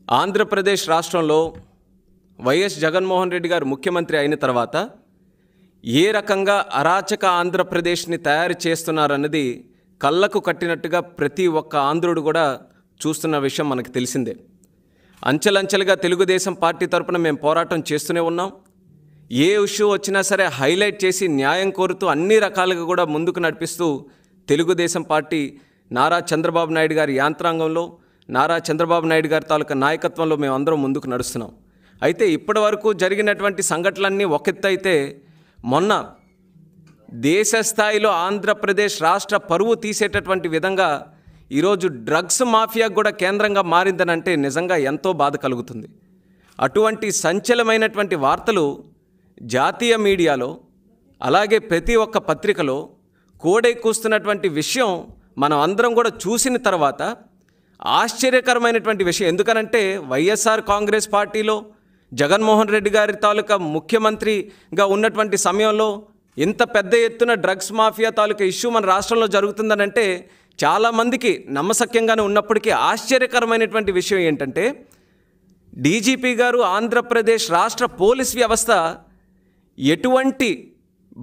ఆంధ్రప్రదేశ్ రాష్ట్రంలో వైఎస్ జగన్మోహన్ రెడ్డి గారు ముఖ్యమంత్రి అయిన తర్వాత ఏ రకంగా అరాచక ఆంధ్రప్రదేశ్ని తయారు చేస్తున్నారన్నది కళ్ళకు కట్టినట్టుగా ప్రతి ఒక్క ఆంధ్రుడు కూడా చూస్తున్న విషయం మనకు తెలిసిందే. అంచెలంచెలుగా తెలుగుదేశం పార్టీ తరపున మేము పోరాటం చేస్తూనే ఉన్నాం. ఏ ఇష్యూ వచ్చినా సరే హైలైట్ చేసి న్యాయం కోరుతూ అన్ని రకాలుగా కూడా ముందుకు నడిపిస్తూ తెలుగుదేశం పార్టీ నారా చంద్రబాబు నాయుడు గారి యాంత్రాంగంలో, నారా చంద్రబాబు నాయుడు గారి తాలూకా నాయకత్వంలో మేమందరం ముందుకు నడుస్తున్నాం. అయితే ఇప్పటి వరకు జరిగినటువంటి సంఘటనలన్నీ ఒక ఎత్తు అయితే, మొన్న దేశ స్థాయిలో ఆంధ్రప్రదేశ్ రాష్ట్ర పరువు తీసేటటువంటి విధంగా ఈరోజు డ్రగ్స్ మాఫియా కూడా కేంద్రంగా మారిందనంటే నిజంగా ఎంతో బాధ కలుగుతుంది. అటువంటి సంచలనమైనటువంటి వార్తలు జాతీయ మీడియాలో, అలాగే ప్రతి ఒక్క పత్రికలో కోడెక్కుస్తున్నటువంటి విషయం మనం అందరం కూడా చూసిన తర్వాత ఆశ్చర్యకరమైనటువంటి విషయం. ఎందుకనంటే వైఎస్ఆర్ కాంగ్రెస్ పార్టీలో జగన్మోహన్ రెడ్డి గారి తాలూకా ముఖ్యమంత్రిగా ఉన్నటువంటి సమయంలో ఇంత పెద్ద ఎత్తున డ్రగ్స్ మాఫియా తాలూకా ఇష్యూ మన రాష్ట్రంలో జరుగుతుందనంటే చాలామందికి నమ్మశక్యంగానే ఉన్నప్పటికీ ఆశ్చర్యకరమైనటువంటి విషయం ఏంటంటే, డీజీపీ గారు ఆంధ్రప్రదేశ్ రాష్ట్ర పోలీస్ వ్యవస్థ ఎటువంటి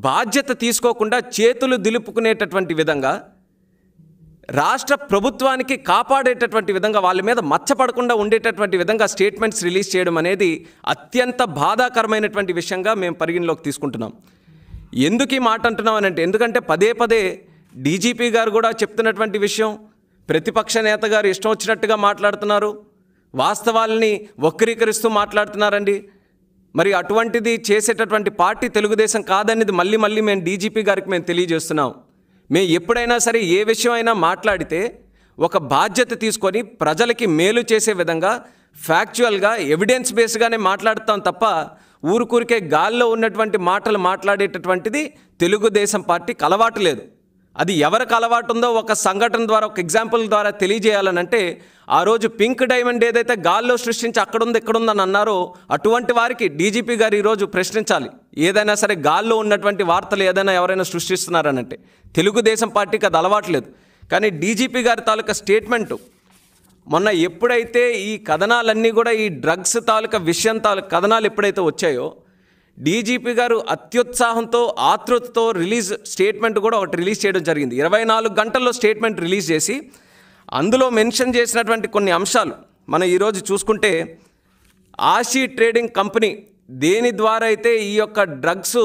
బాధ్యత తీసుకోకుండా చేతులు దులుపుకునేటటువంటి విధంగా, రాష్ట్ర ప్రభుత్వానికి కాపాడేటటువంటి విధంగా, వాళ్ళ మీద మచ్చపడకుండా ఉండేటటువంటి విధంగా స్టేట్మెంట్స్ రిలీజ్ చేయడం అనేది అత్యంత బాధాకరమైనటువంటి విషయంగా మేము పరిగణలోకి తీసుకుంటున్నాం. ఎందుకు ఈ మాట అంటున్నాం అని అంటే, ఎందుకంటే పదే పదే డీజీపీ గారు కూడా చెప్తున్నటువంటి విషయం, ప్రతిపక్ష నేత గారు ఇష్టం వచ్చినట్టుగా మాట్లాడుతున్నారు, వాస్తవాలని వక్రీకరిస్తూ మాట్లాడుతున్నారండి. మరి అటువంటిది చేసేటటువంటి పార్టీ తెలుగుదేశం కాదనేది మళ్ళీ మేము డీజీపీ గారికి మేము తెలియజేస్తున్నాం. మేము ఎప్పుడైనా సరే ఏ విషయం అయినా మాట్లాడితే ఒక బాధ్యత తీసుకొని ప్రజలకి మేలు చేసే విధంగా ఫ్యాక్చువల్గా ఎవిడెన్స్ బేస్గానే మాట్లాడుతాం తప్ప ఊరికే గాల్లో ఉన్నటువంటి మాటలు మాట్లాడేటటువంటిది తెలుగుదేశం పార్టీకి అలవాటు లేదు. అది ఎవరికి అలవాటు ఉందో ఒక సంఘటన ద్వారా, ఒక ఎగ్జాంపుల్ ద్వారా తెలియజేయాలనంటే, ఆ రోజు పింక్ డైమండ్ ఏదైతే గాల్లో సృష్టించి అక్కడుంది ఇక్కడుందని అన్నారో అటువంటి వారికి డీజీపీ గారు ఈరోజు ప్రశ్నించాలి. ఏదైనా సరే గాల్లో ఉన్నటువంటి వార్తలు ఏదైనా ఎవరైనా సృష్టిస్తున్నారనంటే తెలుగుదేశం పార్టీకి అది అలవాట్లేదు. కానీ డీజీపీ గారి తాలూకా స్టేట్మెంటు మొన్న ఎప్పుడైతే ఈ కథనాలన్నీ కూడా ఈ డ్రగ్స్ తాలూకా విషయం తాలూకా కథనాలు ఎప్పుడైతే వచ్చాయో, డీజీపీ గారు అత్యుత్సాహంతో ఆతృతతో స్టేట్మెంట్ కూడా ఒకటి రిలీజ్ చేయడం జరిగింది. 24 గంటల్లో స్టేట్మెంట్ రిలీజ్ చేసి అందులో మెన్షన్ చేసినటువంటి కొన్ని అంశాలు మనం ఈరోజు చూసుకుంటే, ఆషీ ట్రేడింగ్ కంపెనీ దేని ద్వారా అయితే ఈ యొక్క డ్రగ్స్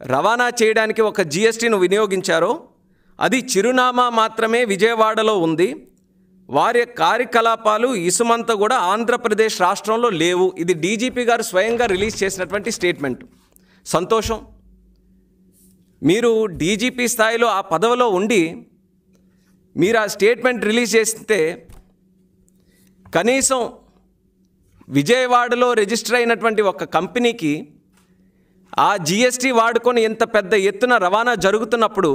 రవాణా చేయడానికి ఒక జిఎస్టీని వినియోగించారో అది చిరునామా మాత్రమే విజయవాడలో ఉంది, వారి కార్యకలాపాలు ఇసుమంతా కూడా ఆంధ్రప్రదేశ్ రాష్ట్రంలో లేవు. ఇది డీజీపీ గారు స్వయంగా రిలీజ్ చేసినటువంటి స్టేట్మెంట్. సంతోషం, మీరు డీజీపీ స్థాయిలో ఆ పదవిలో ఉండి మీరు ఆ స్టేట్మెంట్ రిలీజ్ చేస్తే కనీసం విజయవాడలో రిజిస్టర్ అయినటువంటి ఒక కంపెనీకి ఆ జిఎస్టీ వాడుకొని ఇంత పెద్ద ఎత్తున రవాణా జరుగుతున్నప్పుడు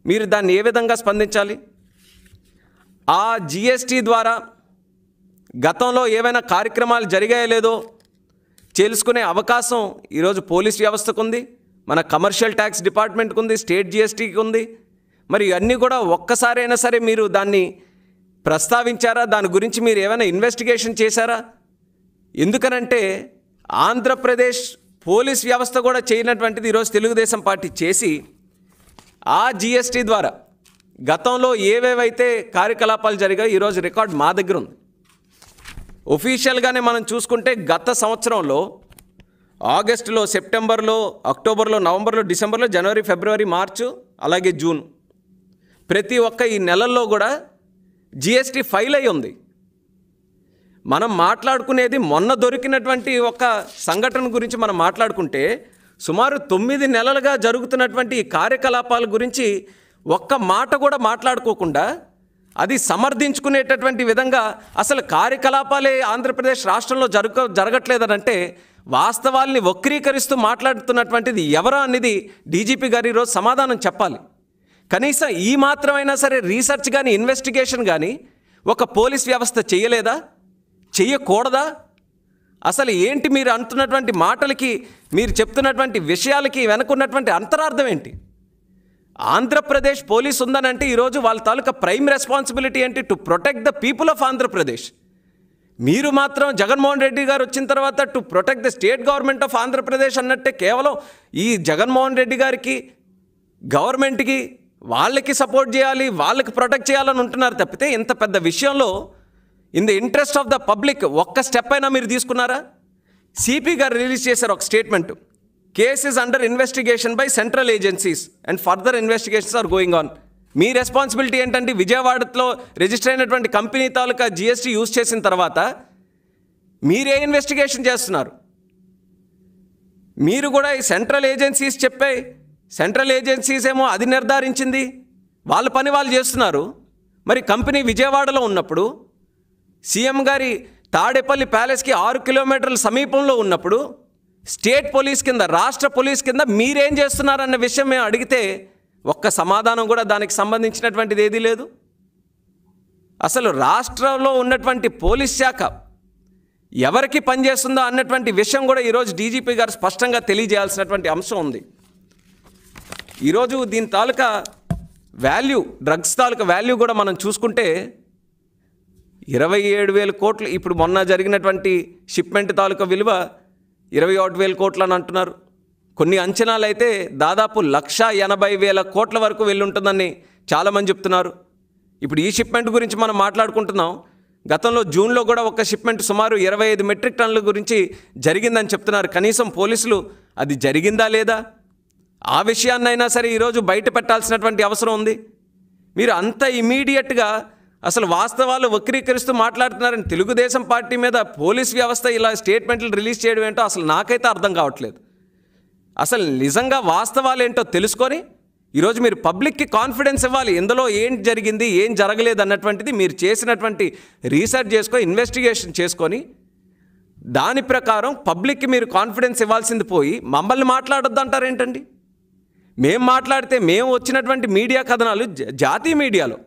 మీరు దాన్ని ఏ విధంగా స్పందించాలి? ఆ జిఎస్టీ ద్వారా గతంలో ఏవైనా కార్యక్రమాలు జరిగాయో లేదో తెలుసుకునే అవకాశం ఈరోజు పోలీస్ వ్యవస్థకు ఉంది, మన కమర్షియల్ ట్యాక్స్ డిపార్ట్మెంట్కి ఉంది, స్టేట్ జిఎస్టీకి ఉంది. మరి అన్నీ కూడా ఒక్కసారైనా సరే మీరు దాన్ని ప్రస్తావించారా? దాని గురించి మీరు ఏమైనా ఇన్వెస్టిగేషన్ చేశారా? ఎందుకనంటే ఆంధ్రప్రదేశ్ పోలీస్ వ్యవస్థ కూడా చేయనటువంటిది ఈరోజు తెలుగుదేశం పార్టీ చేసి, ఆ జిఎస్టీ ద్వారా గతంలో ఏవేవైతే కార్యకలాపాలు జరిగాయో ఈరోజు రికార్డ్ మా దగ్గర ఉంది. ఒఫీషియల్గానే మనం చూసుకుంటే గత సంవత్సరంలో ఆగస్టులో, సెప్టెంబర్లో, అక్టోబర్లో, నవంబర్లో, డిసెంబర్లో, జనవరి, ఫిబ్రవరి, మార్చు, అలాగే జూన్, ప్రతి ఒక్క ఈ నెలల్లో కూడా జిఎస్టీ ఫైల్ అయి ఉంది. మనం మాట్లాడుకునేది మొన్న దొరికినటువంటి ఒక సంఘటన గురించి మనం మాట్లాడుకుంటే, సుమారు 9 నెలలుగా జరుగుతున్నటువంటి ఈ కార్యకలాపాల గురించి ఒక్క మాట కూడా మాట్లాడుకోకుండా అది సమర్థించుకునేటటువంటి విధంగా అసలు కార్యకలాపాలే ఆంధ్రప్రదేశ్ రాష్ట్రంలో జరగట్లేదనంటే వాస్తవాల్ని వక్రీకరిస్తూ మాట్లాడుతున్నటువంటిది ఎవరా అనేది డీజీపీ గారు ఈరోజు సమాధానం చెప్పాలి. కనీసం ఈ మాత్రమైనా సరే రీసెర్చ్ కానీ ఇన్వెస్టిగేషన్ కానీ ఒక పోలీస్ వ్యవస్థ చేయలేదా? చెయ్యకూడదా? అసలు ఏంటి మీరు అంటున్నటువంటి మాటలకి, మీరు చెప్తున్నటువంటి విషయాలకి వెనుకున్నటువంటి అంతరార్థం ఏంటి? ఆంధ్రప్రదేశ్ పోలీస్ ఉందనంటే ఈరోజు వాళ్ళ తాలూకా ప్రైమ్ రెస్పాన్సిబిలిటీ ఏంటి? To protect the people of Andhra Pradesh. మీరు మాత్రం జగన్మోహన్ రెడ్డి గారు వచ్చిన తర్వాత to protect the state government of Andhra Pradesh అన్నట్టే కేవలం ఈ జగన్మోహన్ రెడ్డి గారికి గవర్నమెంట్కి వాళ్ళకి సపోర్ట్ చేయాలి, వాళ్ళకి ప్రొటెక్ట్ చేయాలని ఉంటున్నారు తప్పితే ఇంత పెద్ద విషయంలో in the interest of the public ఒక్క స్టెప్ అయినా మీరు తీసుకున్నారా? సిపి గారు రిలీజ్ చేశారు ఒక statement, case is under investigation by central agencies and further investigations are going on. మీ రెస్పాన్సిబిలిటీ ఏంటంటే విజయవాడలో రిజిస్టర్ అయినటువంటి కంపెనీ తాలూకా జిఎస్టీ యూజ్ చేసిన తర్వాత మీరే ఇన్వెస్టిగేషన్ చేస్తున్నారు? మీరు కూడా ఈ సెంట్రల్ ఏజెన్సీస్ చెప్పాయి, సెంట్రల్ ఏజెన్సీస్ ఏమో అది నిర్ధారించింది, వాళ్ళ పని వాళ్ళు చేస్తున్నారు. మరి కంపెనీ విజయవాడలో ఉన్నప్పుడు, సీఎం గారి తాడేపల్లి ప్యాలెస్కి 6 కిలోమీటర్ల సమీపంలో ఉన్నప్పుడు స్టేట్ పోలీస్ కింద, రాష్ట్ర పోలీస్ కింద మీరేం చేస్తున్నారన్న విషయం మేము అడిగితే ఒక్క సమాధానం కూడా దానికి సంబంధించినటువంటిది ఏదీ లేదు. అసలు రాష్ట్రంలో ఉన్నటువంటి పోలీస్ శాఖ ఎవరికి పనిచేస్తుందో అన్నటువంటి విషయం కూడా ఈరోజు డీజీపీ గారు స్పష్టంగా తెలియజేయాల్సినటువంటి అంశం ఉంది. ఈరోజు దీని తాలూకా వాల్యూ, డ్రగ్స్ తాలూకా వాల్యూ కూడా మనం చూసుకుంటే 27,000 కోట్లు. ఇప్పుడు మొన్న జరిగినటువంటి షిప్మెంట్ తాలూకా విలువ 21,000 కోట్లు అని అంటున్నారు. కొన్ని అంచనాలు అయితే దాదాపు 1,80,000 కోట్ల వరకు వెళ్ళి ఉంటుందని చాలామంది చెప్తున్నారు. ఇప్పుడు ఈ షిప్మెంట్ గురించి మనం మాట్లాడుకుంటున్నాం. గతంలో జూన్లో కూడా ఒక షిప్మెంట్ సుమారు 25 మెట్రిక్ టన్నుల గురించి జరిగిందని చెప్తున్నారు. కనీసం పోలీసులు అది జరిగిందా లేదా ఆ విషయాన్నైనా సరే ఈరోజు బయట పెట్టాల్సినటువంటి అవసరం ఉంది. మీరు అంత ఇమీడియట్గా అసలు వాస్తవాలు వక్రీకరిస్తూ మాట్లాడుతున్నారని తెలుగుదేశం పార్టీ మీద పోలీస్ వ్యవస్థ ఇలా స్టేట్మెంట్లు రిలీజ్ చేయడం ఏంటో అసలు నాకైతే అర్థం కావట్లేదు. అసలు నిజంగా వాస్తవాలు ఏంటో తెలుసుకొని ఈరోజు మీరు పబ్లిక్కి కాన్ఫిడెన్స్ ఇవ్వాలి. ఇందులో ఏం జరిగింది, ఏం జరగలేదు అన్నటువంటిది మీరు చేసినటువంటి రీసెర్చ్ చేసుకొని, ఇన్వెస్టిగేషన్ చేసుకొని దాని ప్రకారం పబ్లిక్కి మీరు కాన్ఫిడెన్స్ ఇవ్వాల్సింది పోయి మమ్మల్ని మాట్లాడొద్దు అంటారేంటండి? మేము మాట్లాడితే మేము వచ్చినటువంటి మీడియా కథనాలు జాతీయ మీడియాలో,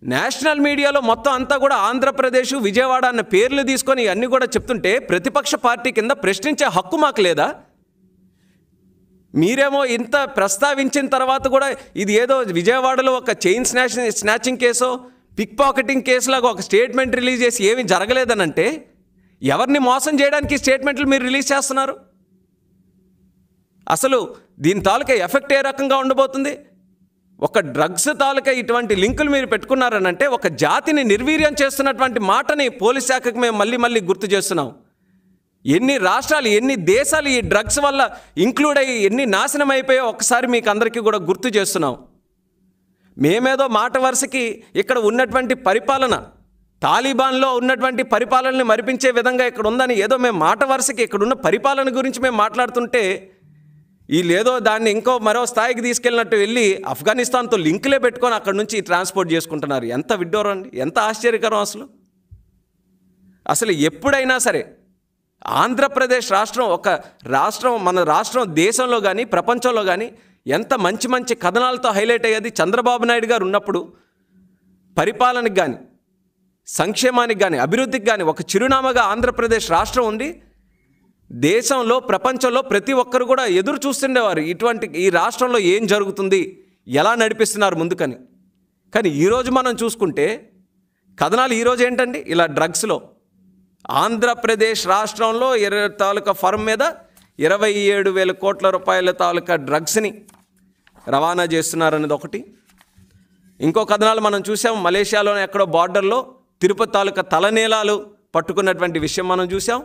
నేషనల్ మీడియాలో మొత్తం అంతా కూడా ఆంధ్రప్రదేశ్, విజయవాడ అన్న పేర్లు తీసుకొని అన్నీ కూడా చెప్తుంటే ప్రతిపక్ష పార్టీ కింద ప్రశ్నించే హక్కు మాకు లేదా? మీరేమో ఇంత ప్రస్తావించిన తర్వాత కూడా ఇది ఏదో విజయవాడలో ఒక చైన్ స్నాచింగ్ కేసో, పిక్ పాకెటింగ్ కేసులాగా ఒక స్టేట్మెంట్ రిలీజ్ చేసి ఏమీ జరగలేదనంటే ఎవరిని మోసం చేయడానికి స్టేట్మెంట్లు మీరు రిలీజ్ చేస్తున్నారు? అసలు దీని తాలూకా ఎఫెక్ట్ ఏ రకంగా ఉండబోతుంది? ఒక డ్రగ్స్ తాలూకా ఇటువంటి లింకులు మీరు పెట్టుకున్నారనంటే ఒక జాతిని నిర్వీర్యం చేస్తున్నటువంటి మాటని పోలీస్ శాఖకు మేము మళ్ళీ గుర్తు చేస్తున్నాం. ఎన్ని రాష్ట్రాలు, ఎన్ని దేశాలు ఈ డ్రగ్స్ వల్ల ఇంక్లూడ్ అయ్యి ఎన్ని నాశనం అయిపోయాయో ఒకసారి మీకు అందరికీ కూడా గుర్తు చేస్తున్నాం. మేమేదో మాట వరుసకి ఇక్కడ ఉన్నటువంటి పరిపాలన, తాలిబాన్లో ఉన్నటువంటి పరిపాలనని మరిపించే విధంగా ఇక్కడ ఉందని ఏదో మేము మాట వరుసకి ఇక్కడున్న పరిపాలన గురించి మేము మాట్లాడుతుంటే వీళ్ళేదో దాన్ని ఇంకో మరో స్థాయికి తీసుకెళ్ళినట్టు వెళ్ళి ఆఫ్ఘనిస్తాన్తో లింకులే పెట్టుకొని అక్కడ నుంచి ట్రాన్స్పోర్ట్ చేసుకుంటున్నారు. ఎంత విడ్డూరం అండి, ఎంత ఆశ్చర్యకరం! అసలు ఎప్పుడైనా సరే ఆంధ్రప్రదేశ్ రాష్ట్రం ఒక రాష్ట్రం, మన రాష్ట్రం దేశంలో కానీ ప్రపంచంలో కానీ ఎంత మంచి కథనాలతో హైలైట్ అయ్యేది. చంద్రబాబు నాయుడు గారు ఉన్నప్పుడు పరిపాలనకి కానీ, సంక్షేమానికి కానీ, అభివృద్ధికి కానీ ఒక చిరునామాగా ఆంధ్రప్రదేశ్ రాష్ట్రం ఉంది. దేశంలో, ప్రపంచంలో ప్రతి ఒక్కరు కూడా ఎదురు చూస్తుండేవారు ఇటువంటి ఈ రాష్ట్రంలో ఏం జరుగుతుంది, ఎలా నడిపిస్తున్నారు ముందుకని. కానీ ఈరోజు మనం చూసుకుంటే కథనాలు ఈరోజు ఏంటండి, ఇలా డ్రగ్స్లో ఆంధ్రప్రదేశ్ రాష్ట్రంలో తాలూకా ఫర్మ్ మీద 27,000 కోట్ల రూపాయల తాలూకా డ్రగ్స్ని రవాణా చేస్తున్నారనేది ఒకటి. ఇంకో కథనాలు మనం చూసాం, మలేషియాలోనే ఎక్కడో బార్డర్లో తిరుపతి తాలూకా తలనీలాలు పట్టుకున్నటువంటి విషయం మనం చూసాం.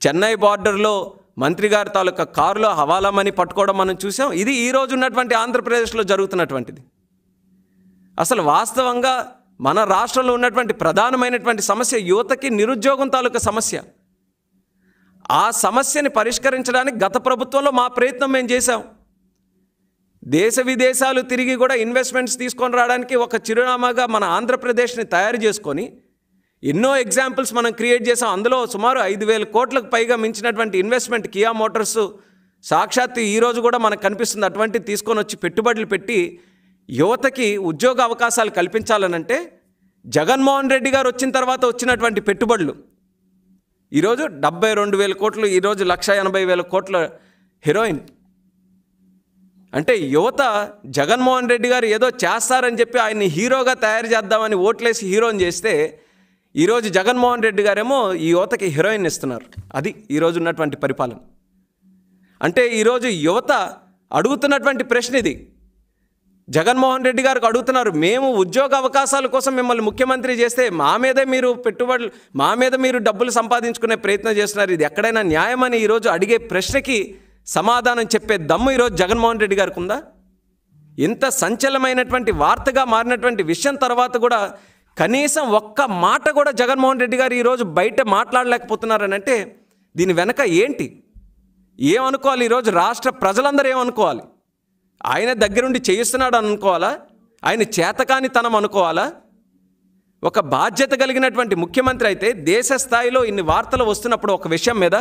చెన్నై బార్డర్లో మంత్రి గారి తాలూకా కారులో హవాలా మనీ పట్టుకోవడం మనం చూసాం. ఇది ఈరోజు ఉన్నటువంటి ఆంధ్రప్రదేశ్లో జరుగుతున్నటువంటిది. అసలు వాస్తవంగా మన రాష్ట్రంలో ఉన్నటువంటి ప్రధానమైనటువంటి సమస్య యువతకి నిరుద్యోగం తాలూకా సమస్య. ఆ సమస్యని పరిష్కరించడానికి గత ప్రభుత్వంలో మా ప్రయత్నం మేము చేశాం. దేశ విదేశాలు తిరిగి కూడా ఇన్వెస్ట్మెంట్స్ తీసుకొని రావడానికి ఒక చిరునామాగా మన ఆంధ్రప్రదేశ్ని తయారు చేసుకొని ఎన్నో ఎగ్జాంపుల్స్ మనం క్రియేట్ చేసాం. అందులో సుమారు 5,000 కోట్లకు పైగా మించినటువంటి ఇన్వెస్ట్మెంట్ కియా మోటార్స్ సాక్షాత్తు ఈరోజు కూడా మనకు కనిపిస్తుంది. అటువంటిది తీసుకొని వచ్చి పెట్టుబడులు పెట్టి యువతకి ఉద్యోగ అవకాశాలు కల్పించాలనంటే జగన్మోహన్ రెడ్డి గారు వచ్చిన తర్వాత వచ్చినటువంటి పెట్టుబడులు ఈరోజు 72,000 కోట్లు, ఈరోజు 1,80,000 కోట్ల హెరోయిన్. అంటే యువత జగన్మోహన్ రెడ్డి గారు ఏదో చేస్తారని చెప్పి ఆయన్ని హీరోగా తయారు చేద్దామని ఓట్లేసి హీరోని చేస్తే ఈరోజు జగన్మోహన్ రెడ్డి గారేమో ఈ యువతకి హీరోయిన్ ఇస్తున్నారు. అది ఈరోజు ఉన్నటువంటి పరిపాలన. అంటే ఈరోజు యువత అడుగుతున్నటువంటి ప్రశ్న ఇది. జగన్మోహన్ రెడ్డి గారికి అడుగుతున్నారు, మేము ఉద్యోగ అవకాశాల కోసం మిమ్మల్ని ముఖ్యమంత్రి చేస్తే మా మీద మీరు డబ్బులు సంపాదించుకునే ప్రయత్నం చేస్తున్నారు. ఇది ఎక్కడైనా న్యాయమని ఈరోజు అడిగే ప్రశ్నకి సమాధానం చెప్పే దమ్ము ఈరోజు జగన్మోహన్ రెడ్డి గారికి ఉందా? ఇంత సంచలనమైనటువంటి వార్తగా మారినటువంటి విషయం తర్వాత కూడా కనీసం ఒక్క మాట కూడా జగన్మోహన్ రెడ్డి గారు ఈరోజు బయట మాట్లాడలేకపోతున్నారని అంటే దీని వెనక ఏంటి? ఏమనుకోవాలి? ఈరోజు రాష్ట్ర ప్రజలందరూ ఏమనుకోవాలి? ఆయన దగ్గరుండి చేయిస్తున్నాడు అనుకోవాలా? ఆయన చేతకానితనం అనుకోవాలా? ఒక బాధ్యత కలిగినటువంటి ముఖ్యమంత్రి అయితే దేశ స్థాయిలో ఇన్ని వార్తలు వస్తున్నప్పుడు ఒక విషయం మీద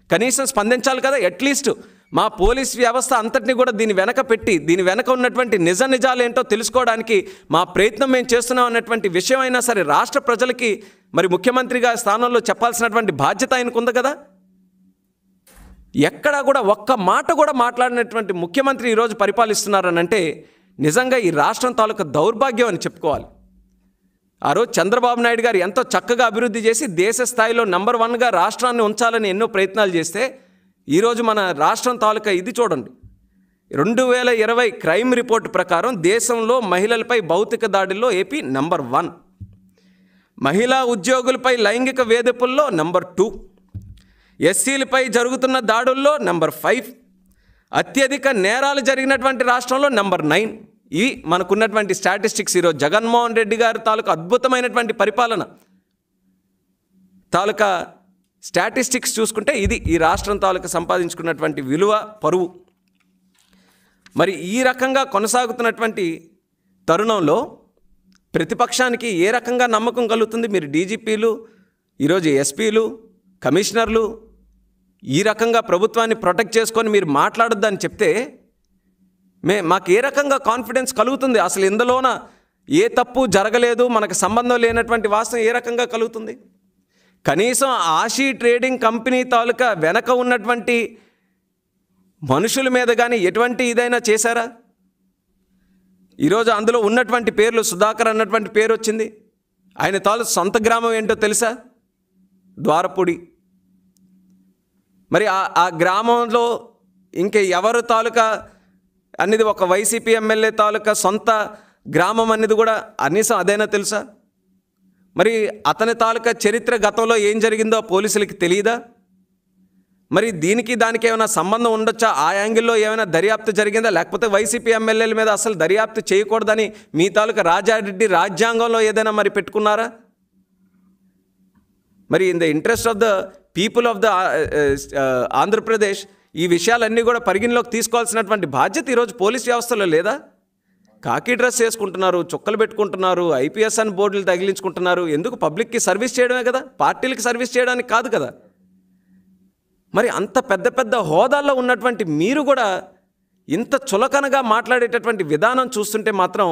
కనీసం స్పందించాలి కదా. అట్లీస్ట్ మా పోలీస్ వ్యవస్థ అంతటిని కూడా దీని వెనక పెట్టి దీని వెనక ఉన్నటువంటి నిజాలు ఏంటో తెలుసుకోవడానికి మా ప్రయత్నం మేము చేస్తున్నాం అన్నటువంటి విషయం అయినా సరే రాష్ట్ర ప్రజలకి మరి ముఖ్యమంత్రిగా స్థానంలో చెప్పాల్సినటువంటి బాధ్యత ఆయనకు ఉంది కదా. ఎక్కడా కూడా ఒక్క మాట కూడా మాట్లాడినటువంటి ముఖ్యమంత్రి ఈరోజు పరిపాలిస్తున్నారనంటే నిజంగా ఈ రాష్ట్రం తాలూకా దౌర్భాగ్యం అని చెప్పుకోవాలి. ఆ రోజు చంద్రబాబు నాయుడు గారు ఎంతో చక్కగా అభివృద్ధి చేసి దేశ స్థాయిలో నంబర్ 1గా రాష్ట్రాన్ని ఉంచాలని ఎన్నో ప్రయత్నాలు చేస్తే ఈరోజు మన రాష్ట్రం తాలూకా ఇది చూడండి. 2020 క్రైమ్ రిపోర్ట్ ప్రకారం దేశంలో మహిళలపై భౌతిక దాడుల్లో ఏపీ నంబర్ 1, మహిళా ఉద్యోగులపై లైంగిక వేధింపుల్లో నంబర్ 2, ఎస్సీలపై జరుగుతున్న దాడుల్లో నంబర్ 5, అత్యధిక నేరాలు జరిగినటువంటి రాష్ట్రంలో నంబర్ 9. ఇవి మనకున్నటువంటి స్టాటిస్టిక్స్. ఈరోజు జగన్మోహన్ రెడ్డి గారి తాలూకా అద్భుతమైనటువంటి పరిపాలన తాలూకా స్టాటిస్టిక్స్ చూసుకుంటే ఇది ఈ రాష్ట్రం తాలూకా సంపాదించుకున్నటువంటి విలువ, పరువు. మరి ఈ రకంగా కొనసాగుతున్నటువంటి తరుణంలో ప్రతిపక్షానికి ఏ రకంగా నమ్మకం కలుగుతుంది? మీరు డీజీపీలు, ఈరోజు ఎస్పీలు, కమిషనర్లు ఈ రకంగా ప్రభుత్వాన్ని ప్రొటెక్ట్ చేసుకొని మీరు మాట్లాడొద్దని చెప్తే మాకు ఏ రకంగా కాన్ఫిడెన్స్ కలుగుతుంది? అసలు ఇందులోన ఏ తప్పు జరగలేదు, మనకు సంబంధం లేనటువంటి వాస్తవం ఏ రకంగా కలుగుతుంది? కనీసం ఆషీ ట్రేడింగ్ కంపెనీ తాలూకా వెనక ఉన్నటువంటి మనుషుల మీద కానీ ఎటువంటి ఇదైనా చేశారా? ఈరోజు అందులో ఉన్నటువంటి పేర్లు, సుధాకర్ అన్నటువంటి పేరు వచ్చింది. ఆయన తాలూకు సొంత గ్రామం ఏంటో తెలుసా? ద్వారపూడి. మరి ఆ గ్రామంలో ఇంక ఎవరు తాలూకా అనేది ఒక వైసీపీ ఎమ్మెల్యే తాలూకా సొంత గ్రామం అనేది కూడా కనీసం అదైనా తెలుసా? మరి అతని తాలూకా చరిత్ర గతంలో ఏం జరిగిందో పోలీసులకి తెలియదా? మరి దీనికి దానికి ఏమైనా సంబంధం ఉండొచ్చా? ఆ యాంగిల్లో ఏమైనా దర్యాప్తు జరిగిందా? లేకపోతే వైసీపీ ఎమ్మెల్యేల మీద అసలు దర్యాప్తు చేయకూడదని మీ తాలూకా రాజారెడ్డి రాజ్యాంగంలో ఏదైనా మరి పెట్టుకున్నారా? మరి in the interest of the people of the Andhra Pradesh ఈ విషయాలన్నీ కూడా పరిగణలోకి తీసుకోవాల్సినటువంటి బాధ్యత ఈరోజు పోలీస్ వ్యవస్థలో లేదా? కాకి డ్రెస్ వేసుకుంటున్నారు, చుక్కలు పెట్టుకుంటున్నారు, ఐపీఎస్ అని బోర్డులు తగిలించుకుంటున్నారు. ఎందుకు? పబ్లిక్కి సర్వీస్ చేయడమే కదా, పార్టీలకి సర్వీస్ చేయడానికి కాదు కదా. మరి అంత పెద్ద పెద్ద హోదాల్లో ఉన్నటువంటి మీరు కూడా ఇంత చులకనగా మాట్లాడేటటువంటి విధానం చూస్తుంటే మాత్రం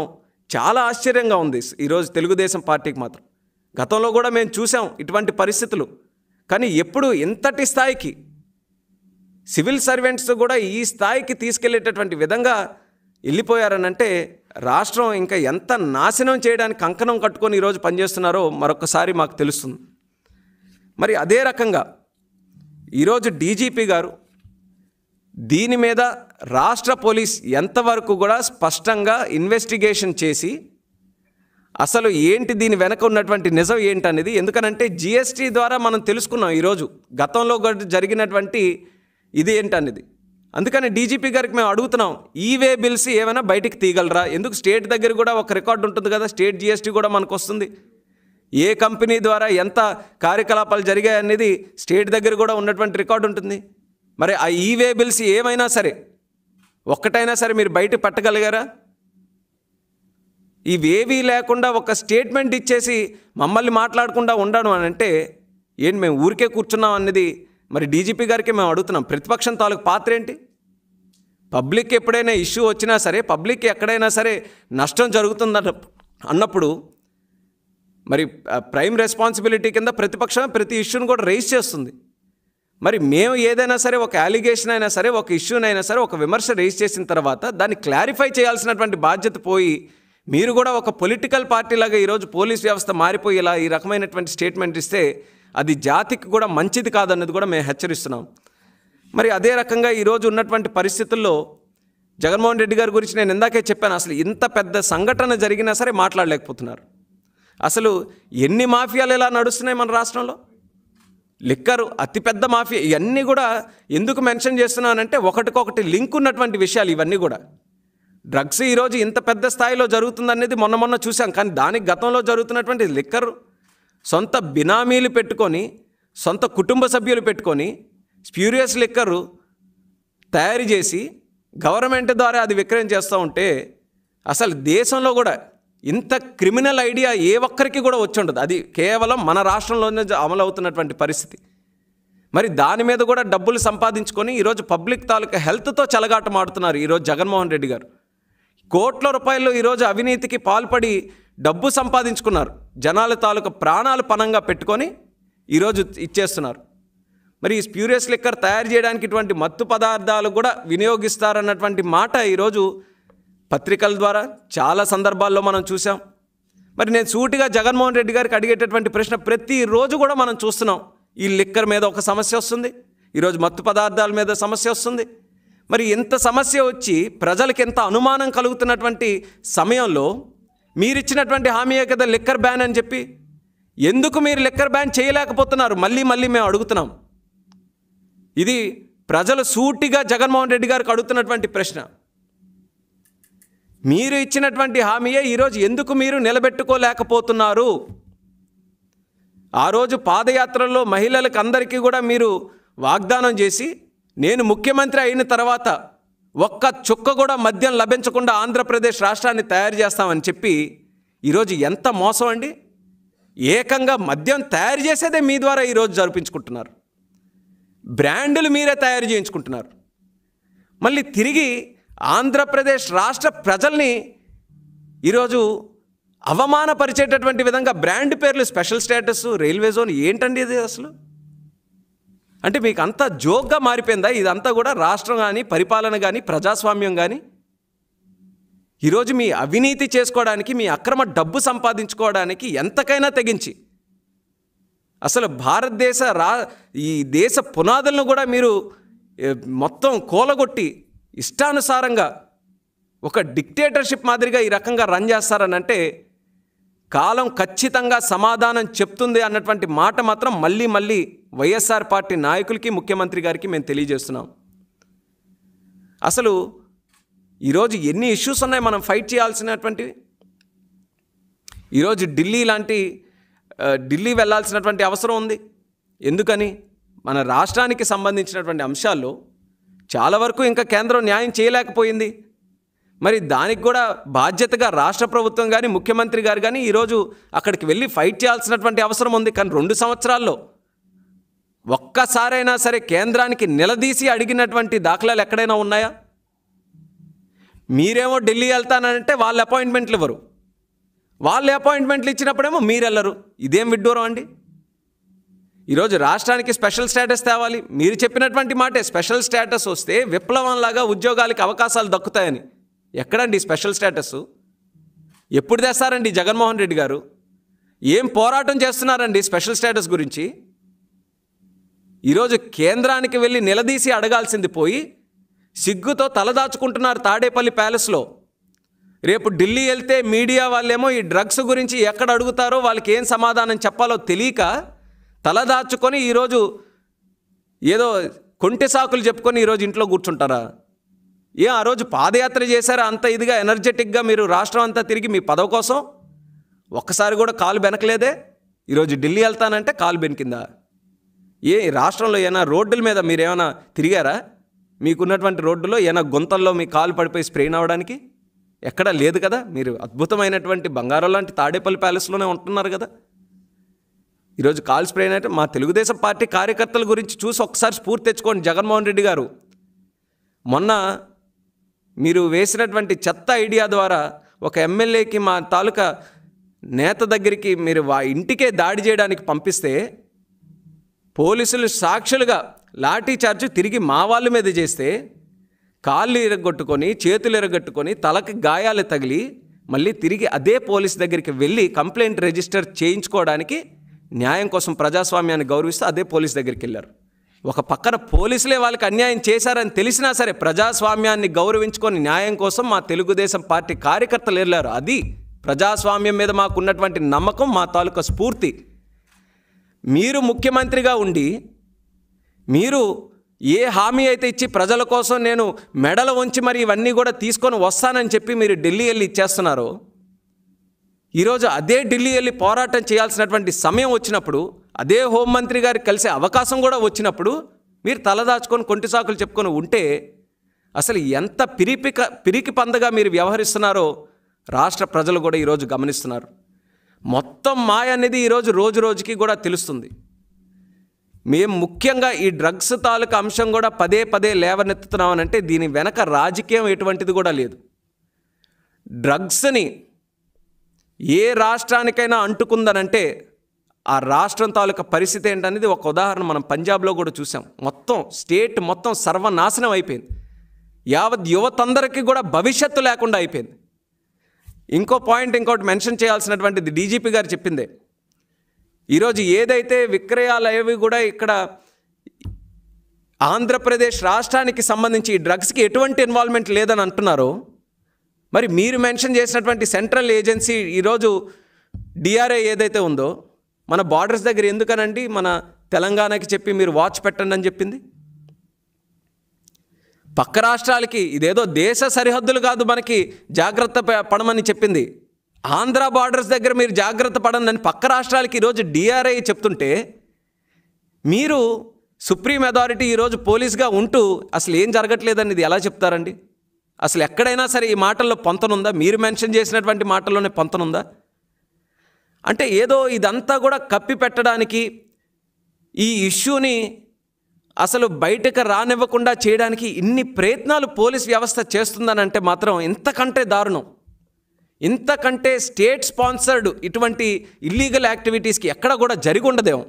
చాలా ఆశ్చర్యంగా ఉంది ఈరోజు తెలుగుదేశం పార్టీకి మాత్రం. గతంలో కూడా మేము చూసాం ఇటువంటి పరిస్థితులు. కానీ ఎప్పుడు ఇంతటి స్థాయికి సివిల్ సర్వెంట్స్ కూడా ఈ స్థాయికి తీసుకెళ్లేటటువంటి విధంగా వెళ్ళిపోయారనంటే రాష్ట్రం ఇంకా ఎంత నాశనం చేయడానికి కంకణం కట్టుకొని ఈరోజు పనిచేస్తున్నారో మరొకసారి మాకు తెలుస్తుంది. మరి అదే రకంగా ఈరోజు డీజీపీ గారు దీని మీద రాష్ట్ర పోలీస్ ఎంతవరకు కూడా స్పష్టంగా ఇన్వెస్టిగేషన్ చేసి అసలు ఏంటి దీని వెనక ఉన్నటువంటి నిజం ఏంటనేది. ఎందుకనంటే జిఎస్టీ ద్వారా మనం తెలుసుకున్నాం ఈరోజు గతంలో జరిగినటువంటి ఇది ఏంటనేది. అందుకని డీజీపీ గారికి మేము అడుగుతున్నాం, ఈవే బిల్స్ ఏమైనా బయటికి తీయగలరా? ఎందుకు స్టేట్ దగ్గర కూడా ఒక రికార్డు ఉంటుంది కదా, స్టేట్ జిఎస్టీ కూడా మనకు వస్తుంది. ఏ కంపెనీ ద్వారా ఎంత కార్యకలాపాలు జరిగాయనేది స్టేట్ దగ్గర కూడా ఉన్నటువంటి రికార్డు ఉంటుంది. మరి ఆ ఈవే బిల్స్ ఏమైనా సరే ఒక్కటైనా సరే మీరు బయట పెట్టగలిగారా? ఇవేవీ లేకుండా ఒక స్టేట్మెంట్ ఇచ్చేసి మమ్మల్ని మాట్లాడకుండా ఉండడం అని అంటే ఏంటి? మేము ఊరికే కూర్చున్నాం అన్నది మరి డీజీపీ గారికి మేము అడుగుతున్నాం. ప్రతిపక్షం తాలూకు పాత్ర ఏంటి? పబ్లిక్ ఎప్పుడైనా ఇష్యూ వచ్చినా సరే, పబ్లిక్ ఎక్కడైనా సరే నష్టం జరుగుతుంది అన్నప్పుడు మరి ప్రైమ్ రెస్పాన్సిబిలిటీ కింద ప్రతిపక్షం ప్రతి ఇష్యూని కూడా రైజ్ చేస్తుంది. మరి మేము ఏదైనా సరే ఒక అలిగేషన్ అయినా సరే, ఒక ఇష్యూనైనా సరే, ఒక విమర్శ రైజ్ చేసిన తర్వాత దాన్ని క్లారిఫై చేయాల్సినటువంటి బాధ్యత పోయి మీరు కూడా ఒక పొలిటికల్ పార్టీలాగా ఈరోజు పోలీస్ వ్యవస్థ మారిపోయేలా ఈ రకమైనటువంటి స్టేట్మెంట్ ఇస్తే అది జాతికి కూడా మంచిది కాదన్నది కూడా మేము హెచ్చరిస్తున్నాం. మరి అదే రకంగా ఈరోజు ఉన్నటువంటి పరిస్థితుల్లో జగన్మోహన్ రెడ్డి గారి గురించి నేను ఇందాకే చెప్పాను, అసలు ఇంత పెద్ద సంఘటన జరిగినా సరే మాట్లాడలేకపోతున్నారు. అసలు ఎన్ని మాఫియాలు ఎలా నడుస్తున్నాయి మన రాష్ట్రంలో? లిక్కరు అతిపెద్ద మాఫియా. ఇవన్నీ కూడా ఎందుకు మెన్షన్ చేస్తున్నానంటే ఒకటికొకటి లింక్ ఉన్నటువంటి విషయాలు ఇవన్నీ కూడా. డ్రగ్స్ ఈరోజు ఇంత పెద్ద స్థాయిలో జరుగుతుందనేది మొన్న చూసాం, కానీ దానికి గతంలో జరుగుతున్నటువంటి లిక్కర్ సొంత బినామీలు పెట్టుకొని, సొంత కుటుంబ సభ్యులు పెట్టుకొని స్ప్యూరియస్ లిక్కరు తయారు చేసి గవర్నమెంట్ ద్వారా అది విక్రయం చేస్తూ ఉంటే అసలు దేశంలో కూడా ఇంత క్రిమినల్ ఐడియా ఏ ఒక్కరికి కూడా వచ్చి ఉండదు. అది కేవలం మన రాష్ట్రంలోనే అమలు అవుతున్నటువంటి పరిస్థితి. మరి దాని మీద కూడా డబ్బులు సంపాదించుకొని ఈరోజు పబ్లిక్ తాలూకా హెల్త్తో చెలగాటం ఆడుతున్నారు ఈరోజు జగన్మోహన్ రెడ్డి గారు. కోట్ల రూపాయలు ఈరోజు అవినీతికి పాల్పడి డబ్బు సంపాదించుకున్నారు. జనాల తాలూకా ప్రాణాలు పణంగా పెట్టుకొని ఈరోజు ఇచ్చేస్తున్నారు. మరి ఈ స్ప్యూరియస్ లిక్కర్ తయారు చేయడానికి ఇటువంటి మత్తు పదార్థాలు కూడా వినియోగిస్తారన్నటువంటి మాట ఈరోజు పత్రికల ద్వారా చాలా సందర్భాల్లో మనం చూసాం. మరి నేను సూటిగా జగన్మోహన్ రెడ్డి గారికి అడిగేటటువంటి ప్రశ్న ప్రతిరోజు కూడా మనం చూస్తున్నాం. ఈ లిక్కర్ మీద ఒక సమస్య వస్తుంది, ఈరోజు మత్తు పదార్థాల మీద సమస్య వస్తుంది. మరి ఇంత సమస్య వచ్చి ప్రజలకు ఎంత అనుమానం కలుగుతున్నటువంటి సమయంలో మీరిచ్చినటువంటి హామీయే కదా లిక్కర్ బ్యాన్ అని చెప్పి, ఎందుకు మీరు లిక్కర్ బ్యాన్ చేయలేకపోతున్నారు? మళ్ళీ మేము అడుగుతున్నాం. ఇది ప్రజలు సూటిగా జగన్మోహన్ రెడ్డి గారికి అడుగుతున్నటువంటి ప్రశ్న. మీరు ఇచ్చినటువంటి హామీయే ఈరోజు ఎందుకు మీరు నిలబెట్టుకోలేకపోతున్నారు? ఆ రోజు పాదయాత్రలో మహిళలకు అందరికీ కూడా మీరు వాగ్దానం చేసి, నేను ముఖ్యమంత్రి అయిన తర్వాత ఒక్క చుక్క కూడా మద్యం లభించకుండా ఆంధ్రప్రదేశ్ రాష్ట్రాన్ని తయారు చేస్తామని చెప్పి ఈరోజు ఎంత మోసం అండి! ఏకంగా మద్యం తయారు చేసేదే మీ ద్వారా ఈరోజు జరిపించుకుంటున్నారు. బ్రాండ్లు మీరే తయారు చేయించుకుంటున్నారు. మళ్ళీ తిరిగి ఆంధ్రప్రదేశ్ రాష్ట్ర ప్రజల్ని ఈరోజు అవమానపరిచేటటువంటి విధంగా బ్రాండ్ పేర్లు, స్పెషల్ స్టేటస్, రైల్వే జోన్ ఏంటండి ఇది అసలు? అంటే మీకు అంతా జోక్గా మారిపోయిందా ఇదంతా కూడా? రాష్ట్రం కానీ, పరిపాలన కానీ, ప్రజాస్వామ్యం కానీ ఈరోజు మీ అవినీతి చేసుకోవడానికి, మీ అక్రమ డబ్బు సంపాదించుకోవడానికి ఎంతకైనా తెగించి అసలు భారతదేశ ఈ దేశ పునాదులను కూడా మీరు మొత్తం కూలగొట్టి ఇష్టానుసారంగా ఒక డిక్టేటర్షిప్ మాదిరిగా ఈ రకంగా రన్ చేస్తారని అంటే కాలం ఖచ్చితంగా సమాధానం చెప్తుంది అన్నటువంటి మాట మాత్రం మళ్ళీ వైఎస్ఆర్ పార్టీ నాయకులకి, ముఖ్యమంత్రి గారికి మేము తెలియజేస్తున్నాం. అసలు ఈరోజు ఎన్ని ఇష్యూస్ ఉన్నాయి మనం ఫైట్ చేయాల్సినటువంటివి. ఈరోజు ఢిల్లీ వెళ్ళాల్సినటువంటి అవసరం ఉంది. ఎందుకని? మన రాష్ట్రానికి సంబంధించినటువంటి అంశాల్లో చాలా వరకు ఇంకా కేంద్రం న్యాయం చేయలేకపోయింది. మరి దానికి కూడా బాధ్యతగా రాష్ట్ర ప్రభుత్వం కానీ, ముఖ్యమంత్రి గారు కానీ ఈరోజు అక్కడికి వెళ్ళి ఫైట్ చేయాల్సినటువంటి అవసరం ఉంది. కానీ 2 సంవత్సరాల్లో ఒక్కసారైనా సరే కేంద్రానికి నిలదీసి అడిగినటువంటి దాఖలాలు ఎక్కడైనా ఉన్నాయా? మీరేమో ఢిల్లీ వెళ్తానంటే వాళ్ళు అపాయింట్మెంట్లు ఇవ్వరు, వాళ్ళు అపాయింట్మెంట్లు ఇచ్చినప్పుడేమో మీరు వెళ్ళరు. ఇదేం విడ్డూరం అండి! ఈరోజు రాష్ట్రానికి స్పెషల్ స్టేటస్ తేవాలి. మీరు చెప్పినటువంటి మాటే, స్పెషల్ స్టేటస్ వస్తే విప్లవంలాగా ఉద్యోగాలకి అవకాశాలు దక్కుతాయని. ఎక్కడండి స్పెషల్ స్టేటస్? ఎప్పుడు తెస్తారండి జగన్మోహన్ రెడ్డి గారు? ఏం పోరాటం చేస్తున్నారండి స్పెషల్ స్టేటస్ గురించి? ఈరోజు కేంద్రానికి వెళ్ళి నిలదీసి అడగాల్సింది పోయి సిగ్గుతో తలదాచుకుంటున్నారు తాడేపల్లి ప్యాలెస్లో. రేపు ఢిల్లీ వెళ్తే మీడియా వాళ్ళేమో ఈ డ్రగ్స్ గురించి ఎక్కడ అడుగుతారో, వాళ్ళకి ఏం సమాధానం చెప్పాలో తెలియక తలదాచుకొని ఈరోజు ఏదో కొంటె సాకులు చెప్పుకొని ఈరోజు ఇంట్లో కూర్చుంటారా? ఆ రోజు పాదయాత్ర చేశారా అంత ఇదిగా ఎనర్జెటిక్గా మీరు రాష్ట్రం అంతా తిరిగి మీ పదవి కోసం? ఒక్కసారి కూడా కాలు బెనకలేదే. ఈరోజు ఢిల్లీ వెళ్తానంటే కాలు బెనికిందా? రాష్ట్రంలో ఏమైనా రోడ్డుల మీద మీరేమైనా తిరిగారా? మీకున్నటువంటి రోడ్డులో ఏమైనా గుంతల్లో మీ కాలు పడిపోయి స్ప్రెయిన్ అవ్వడానికి ఎక్కడా లేదు కదా. మీరు అద్భుతమైనటువంటి బంగారం లాంటి తాడేపల్లి ప్యాలెస్లోనే ఉంటున్నారు కదా. ఈరోజు కాల్ స్ప్రెయిన్ అంటే మా తెలుగుదేశం పార్టీ కార్యకర్తల గురించి చూసి ఒకసారి స్ఫూర్తి తెచ్చుకోండి. జగన్మోహన్ రెడ్డి గారు మొన్న మీరు వేసినటువంటి చెత్త ఐడియా ద్వారా ఒక ఎమ్మెల్యేకి మా తాలూకా నేత దగ్గరికి మీరు ఇంటికే దాడి చేయడానికి పంపిస్తే పోలీసులు సాక్షులుగా లాఠీ చార్జ్ తిరిగి మా వాళ్ళ మీద చేస్తే కాళ్ళు ఇరగొట్టుకొని, చేతులు ఇరగొట్టుకొని, తలకి గాయాలు తగిలి మళ్ళీ తిరిగి అదే పోలీస్ దగ్గరికి వెళ్ళి కంప్లైంట్ రిజిస్టర్ చేయించుకోవడానికి న్యాయం కోసం ప్రజాస్వామ్యాన్ని గౌరవిస్తూ అదే పోలీస్ దగ్గరికి వెళ్ళారు. ఒక పక్కన పోలీసులే వాళ్ళకి అన్యాయం చేశారని తెలిసినా సరే ప్రజాస్వామ్యాన్ని గౌరవించుకొని న్యాయం కోసం మా తెలుగుదేశం పార్టీ కార్యకర్తలు వెళ్ళారు. అది ప్రజాస్వామ్యం మీద మాకున్నటువంటి నమ్మకం, మా తాలూకా స్ఫూర్తి. మీరు ముఖ్యమంత్రిగా ఉండి మీరు ఏ హామీ అయితే ఇచ్చి ప్రజల కోసం నేను మెడలు వంచి మరి ఇవన్నీ కూడా తీసుకొని వస్తానని చెప్పి మీరు ఢిల్లీ వెళ్ళి ఇచ్చేస్తున్నారో, ఈరోజు అదే ఢిల్లీ వెళ్ళి పోరాటం చేయాల్సినటువంటి సమయం వచ్చినప్పుడు, అదే హోంమంత్రి గారికి కలిసే అవకాశం కూడా వచ్చినప్పుడు మీరు తలదాచుకొని కొంటి సాకులు చెప్పుకొని ఉంటే అసలు ఎంత పిరికి పందగా మీరు వ్యవహరిస్తున్నారో రాష్ట్ర ప్రజలు కూడా ఈరోజు గమనిస్తున్నారు. మొత్తం మాయ అనేది ఈరోజు రోజు రోజుకి కూడా తెలుస్తుంది. మేము ముఖ్యంగా ఈ డ్రగ్స్ తాలూకా అంశం కూడా పదే పదే లేవనెత్తుతున్నామనంటే దీని వెనక రాజకీయం ఎటువంటిది కూడా లేదు. డ్రగ్స్ని ఏ రాష్ట్రానికైనా అంటుకుందనంటే ఆ రాష్ట్రం తాలూకా పరిస్థితి ఏంటనేది ఒక ఉదాహరణ మనం పంజాబ్లో కూడా చూసాం. మొత్తం స్టేట్ మొత్తం సర్వనాశనం అయిపోయింది. యావత్ యువతందరికీ కూడా భవిష్యత్తు లేకుండా అయిపోయింది. ఇంకోటి మెన్షన్ చేయాల్సినటువంటిది డీజీపీ గారు చెప్పిందే. ఈరోజు ఏదైతే విక్రయాలు అవి కూడా ఇక్కడ ఆంధ్రప్రదేశ్ రాష్ట్రానికి సంబంధించి ఈ డ్రగ్స్కి ఎటువంటి ఇన్వాల్వ్మెంట్ లేదని అంటున్నారో, మరి మీరు మెన్షన్ చేసినటువంటి సెంట్రల్ ఏజెన్సీ ఈరోజు డిఆర్ఐ ఏదైతే ఉందో మన బార్డర్స్ దగ్గర ఎందుకనండి మన తెలంగాణకి చెప్పి మీరు వాచ్ పెట్టండి అని చెప్పింది? పక్క రాష్ట్రాలకి ఇదేదో దేశ సరిహద్దులు కాదు మనకి జాగ్రత్త పడమని చెప్పింది. ఆంధ్ర బార్డర్స్ దగ్గర మీరు జాగ్రత్త పడండి అని పక్క రాష్ట్రాలకి ఈరోజు డిఆర్ఐ చెప్తుంటే మీరు సుప్రీం అథారిటీ ఈరోజు పోలీస్గా ఉంటూ అసలు ఏం జరగట్లేదని ఇది ఎలా చెప్తారండి? అసలు ఎక్కడైనా సరే ఈ మాటల్లో పొంతనుందా? మీరు మెన్షన్ చేసినటువంటి మాటల్లోనే పొంతనుందా? అంటే ఏదో ఇదంతా కూడా కప్పి పెట్టడానికి, ఈ ఇష్యూని అసలు బయటకు రానివ్వకుండా చేయడానికి ఇన్ని ప్రయత్నాలు పోలీస్ వ్యవస్థ చేస్తుందనంటే మాత్రం ఇంతకంటే దారుణం, ఇంతకంటే స్టేట్ స్పాన్సర్డ్ ఇటువంటి ఇల్లీగల్ యాక్టివిటీస్కి ఎక్కడ కూడా జరిగి ఉండదేమో.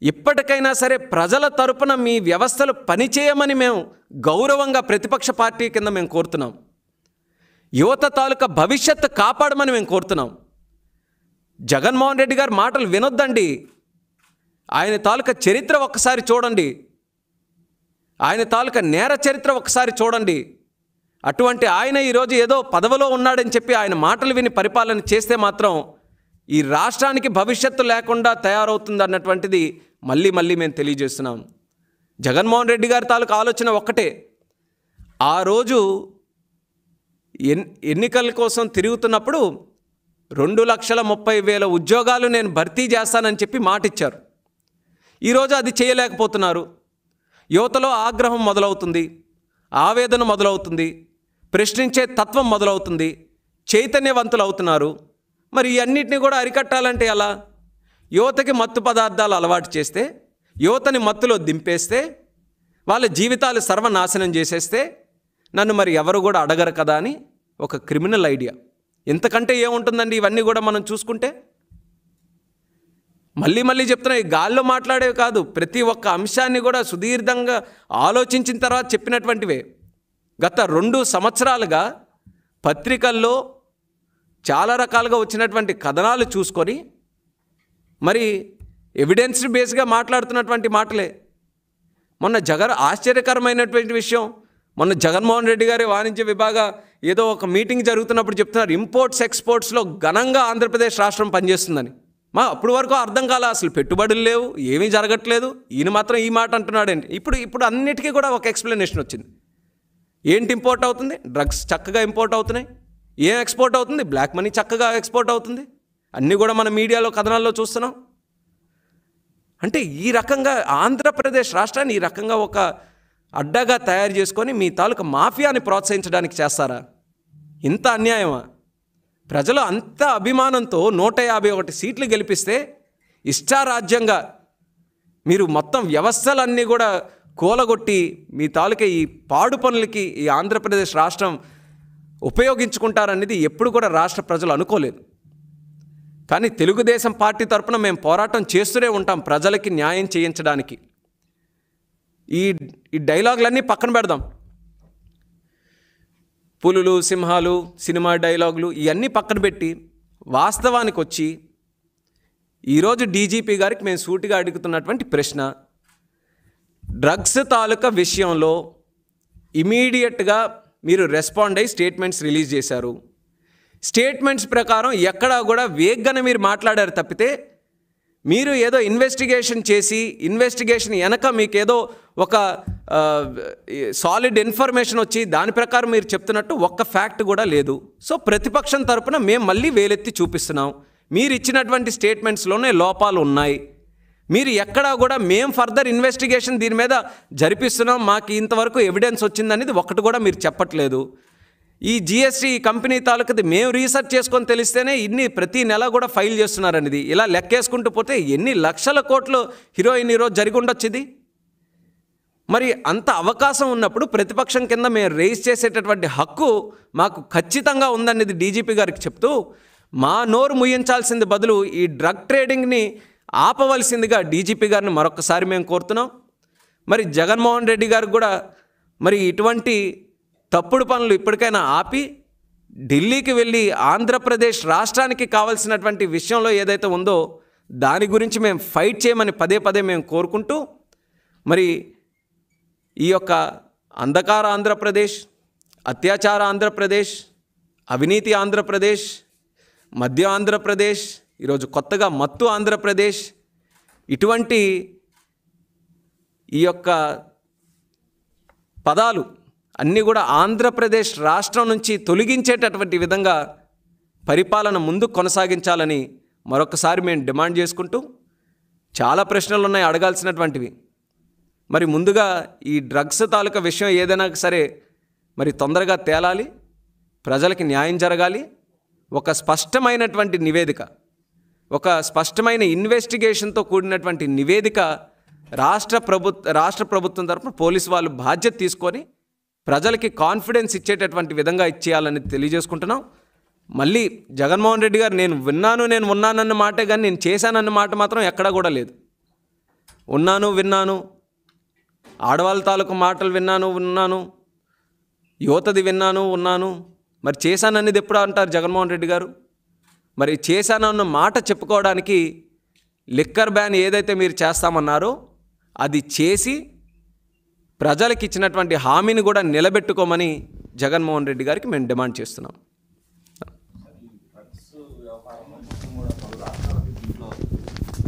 ఇప్పటికైనా సరే ప్రజల తరపున మీ వ్యవస్థలు పనిచేయమని మేము గౌరవంగా ప్రతిపక్ష పార్టీ కింద మేము కోరుతున్నాం. యువత తాలూకా భవిష్యత్తు కాపాడమని మేము కోరుతున్నాం. జగన్మోహన్ రెడ్డి గారి మాటలు వినొద్దండి. ఆయన తాలూకా చరిత్ర ఒక్కసారి చూడండి, ఆయన తాలూకా నేర చరిత్ర ఒక్కసారి చూడండి. అటువంటి ఆయన ఈరోజు ఏదో పదవిలో ఉన్నాడని చెప్పి ఆయన మాటలు విని పరిపాలన చేస్తే మాత్రం ఈ రాష్ట్రానికి భవిష్యత్తు లేకుండా తయారవుతుంది అన్నటువంటిది మళ్ళీ మేము తెలియజేస్తున్నాం. జగన్మోహన్ రెడ్డి గారి తాలూకా ఆలోచన ఒక్కటే, ఆ రోజు ఎన్నికల కోసం తిరుగుతున్నప్పుడు 2,30,000 ఉద్యోగాలు నేను భర్తీ చేస్తానని చెప్పి మాట ఇచ్చారు. ఈరోజు అది చేయలేకపోతున్నారు. యువతలో ఆగ్రహం మొదలవుతుంది, ఆవేదన మొదలవుతుంది, ప్రశ్నించే తత్వం మొదలవుతుంది, చైతన్యవంతులు అవుతున్నారు. మరి ఇవన్నిటిని కూడా అరికట్టాలంటే ఎలా? యువతకి మత్తు పదార్థాలు అలవాటు చేస్తే, యువతని మత్తులో దింపేస్తే, వాళ్ళ జీవితాలు సర్వనాశనం చేసేస్తే నన్ను మరి ఎవరు కూడా అడగరు కదా అని ఒక క్రిమినల్ ఐడియా. ఎంతకంటే ఏముంటుందండి ఇవన్నీ కూడా మనం చూసుకుంటే? మళ్ళీ చెప్తున్నా, ఈ గాల్లో మాట్లాడేవి కాదు, ప్రతి ఒక్క అంశాన్ని కూడా సుదీర్ఘంగా ఆలోచించిన తర్వాత చెప్పినటువంటివే. గత 2 సంవత్సరాలుగా పత్రికల్లో చాలా రకాలుగా వచ్చినటువంటి కథనాలు చూసుకొని మరి ఎవిడెన్స్ బేస్గా మాట్లాడుతున్నటువంటి మాటలే. ఆశ్చర్యకరమైనటువంటి విషయం, మొన్న జగన్మోహన్ రెడ్డి గారి వాణిజ్య విభాగ ఏదో ఒక మీటింగ్ జరుగుతున్నప్పుడు చెప్తున్నారు ఇంపోర్ట్స్ ఎక్స్పోర్ట్స్లో ఘనంగా ఆంధ్రప్రదేశ్ రాష్ట్రం పనిచేస్తుందని. అప్పుడు వరకు అర్థం కాల, అసలు పెట్టుబడులు లేవు, ఏమీ జరగట్లేదు, ఈయన మాత్రం ఈ మాట అంటున్నాడండి. ఇప్పుడు అన్నిటికీ కూడా ఒక ఎక్స్ప్లెనేషన్ వచ్చింది. ఏంటి ఇంపోర్ట్ అవుతుంది? డ్రగ్స్ చక్కగా ఇంపోర్ట్ అవుతున్నాయి. ఏం ఎక్స్పోర్ట్ అవుతుంది? బ్లాక్ మనీ చక్కగా ఎక్స్పోర్ట్ అవుతుంది. అన్నీ కూడా మన మీడియాలో కథనాల్లో చూస్తున్నాం. అంటే ఈ రకంగా ఆంధ్రప్రదేశ్ రాష్ట్రాన్ని ఈ రకంగా ఒక అడ్డగా తయారు చేసుకొని మీ తాలూకా మాఫియాని ప్రోత్సహించడానికి చేస్తారా? ఇంత అన్యాయమా? ప్రజలు అంత అభిమానంతో 151 సీట్లు గెలిపిస్తే ఇష్టారాజ్యంగా మీరు మొత్తం వ్యవస్థలన్నీ కూడా కూలగొట్టి మీ తాలూకా ఈ పాడు పనులకి ఈ ఆంధ్రప్రదేశ్ రాష్ట్రం ఉపయోగించుకుంటారనేది ఎప్పుడు కూడా రాష్ట్ర ప్రజలు అనుకోలేదు. కానీ తెలుగుదేశం పార్టీ తరఫున మేము పోరాటం చేస్తూనే ఉంటాం ప్రజలకి న్యాయం చేయించడానికి. ఈ డైలాగులన్నీ పక్కన పెడదాం. పులులు సింహాలు సినిమా డైలాగులు ఇవన్నీ పక్కన పెట్టి వాస్తవానికి వచ్చి ఈరోజు డీజీపీ గారికి మేము సూటిగా అడుగుతున్నటువంటి ప్రశ్న, డ్రగ్స్ తాలూకా విషయంలో ఇమీడియట్గా మీరు రెస్పాండ్ అయ్యి స్టేట్మెంట్స్ రిలీజ్ చేశారు. స్టేట్మెంట్స్ ప్రకారం ఎక్కడా కూడా వేగ్గానే మీరు మాట్లాడారు తప్పితే, మీరు ఏదో ఇన్వెస్టిగేషన్ చేసి ఇన్వెస్టిగేషన్ వెనక మీకు ఏదో ఒక సాలిడ్ ఇన్ఫర్మేషన్ వచ్చి దాని ప్రకారం మీరు చెప్తున్నట్టు ఒక్క ఫ్యాక్ట్ కూడా లేదు. సో ప్రతిపక్షం తరపున మేము మళ్ళీ వేలెత్తి చూపిస్తున్నాం, మీరు ఇచ్చినటువంటి స్టేట్మెంట్స్లోనే లోపాలు ఉన్నాయి. మీరు ఎక్కడా కూడా మేము ఫర్దర్ ఇన్వెస్టిగేషన్ దీని మీద జరిపిస్తున్నాం, మాకు ఇంతవరకు ఎవిడెన్స్ వచ్చిందనేది ఒక్కటి కూడా మీరు చెప్పట్లేదు. ఈ జిఎస్టీ కంపెనీ తాలూకది మేము రీసెర్చ్ చేసుకొని తెలిస్తేనే ఇన్ని ప్రతి నెల కూడా ఫైల్ చేస్తున్నారనేది. ఇలా లెక్కేసుకుంటూ పోతే ఎన్ని లక్షల కోట్లు హీరోయిన్ ఈరోజు జరిగి ఉండొచ్చు ఇది. మరి అంత అవకాశం ఉన్నప్పుడు ప్రతిపక్షం కింద మేము రేస్ చేసేటటువంటి హక్కు మాకు ఖచ్చితంగా ఉందనేది డీజీపీ గారికి చెప్తూ, మా నోరు ముయ్యించాల్సింది బదులు ఈ డ్రగ్ ట్రేడింగ్ని ఆపవలసిందిగా డీజీపీ గారిని మరొకసారి మేము కోరుతున్నాం. మరి జగన్మోహన్ రెడ్డి గారికి కూడా మరి ఇటువంటి తప్పుడు పనులు ఇప్పటికైనా ఆపి ఢిల్లీకి వెళ్ళి ఆంధ్రప్రదేశ్ రాష్ట్రానికి కావాల్సినటువంటి విషయంలో ఏదైతే ఉందో దాని గురించి మేము ఫైట్ చేయమని పదే పదే మేము కోరుకుంటూ, మరి ఈ యొక్క అంధకార ఆంధ్రప్రదేశ్, అత్యాచార ఆంధ్రప్రదేశ్, అవినీతి ఆంధ్రప్రదేశ్, మద్య ఆంధ్రప్రదేశ్, ఈరోజు కొత్తగా మత్తు ఆంధ్రప్రదేశ్, ఇటువంటి ఈ యొక్క పదాలు అన్నీ కూడా ఆంధ్రప్రదేశ్ రాష్ట్రం నుంచి తొలగించేటటువంటి విధంగా పరిపాలన ముందు కొనసాగించాలని మరొకసారి మేము డిమాండ్ చేసుకుంటూ, చాలా ప్రశ్నలు ఉన్నాయి అడగాల్సినటువంటివి. మరి ముందుగా ఈ డ్రగ్స్ తాలూకా విషయం ఏదైనా సరే మరి తొందరగా తేలాలి, ప్రజలకి న్యాయం జరగాలి. ఒక స్పష్టమైనటువంటి నివేదిక, ఒక స్పష్టమైన ఇన్వెస్టిగేషన్తో కూడినటువంటి నివేదిక రాష్ట్ర ప్రభుత్వం తరపున పోలీసు వాళ్ళు బాధ్యత తీసుకొని ప్రజలకి కాన్ఫిడెన్స్ ఇచ్చేటటువంటి విధంగా ఇచ్చేయాలని తెలియజేసుకుంటున్నాం. మళ్ళీ జగన్మోహన్ రెడ్డి గారు నేను ఉన్నానన్న మాటే కానీ నేను చేశానన్న మాట మాత్రం ఎక్కడా కూడా లేదు. విన్నాను, ఆడవాళ్ళ తాలూకు మాటలు విన్నాను, యువతది ఉన్నాను, మరి చేశాననేది ఎప్పుడు అంటారు జగన్మోహన్ రెడ్డి గారు? మరి చేశానన్న మాట చెప్పుకోవడానికి లిక్కర్ బ్యాన్ ఏదైతే మీరు చేస్తామన్నారో అది చేసి ప్రజలకు ఇచ్చినటువంటి హామీని కూడా నిలబెట్టుకోమని జగన్మోహన్ రెడ్డి గారికి మేము డిమాండ్ చేస్తున్నాం.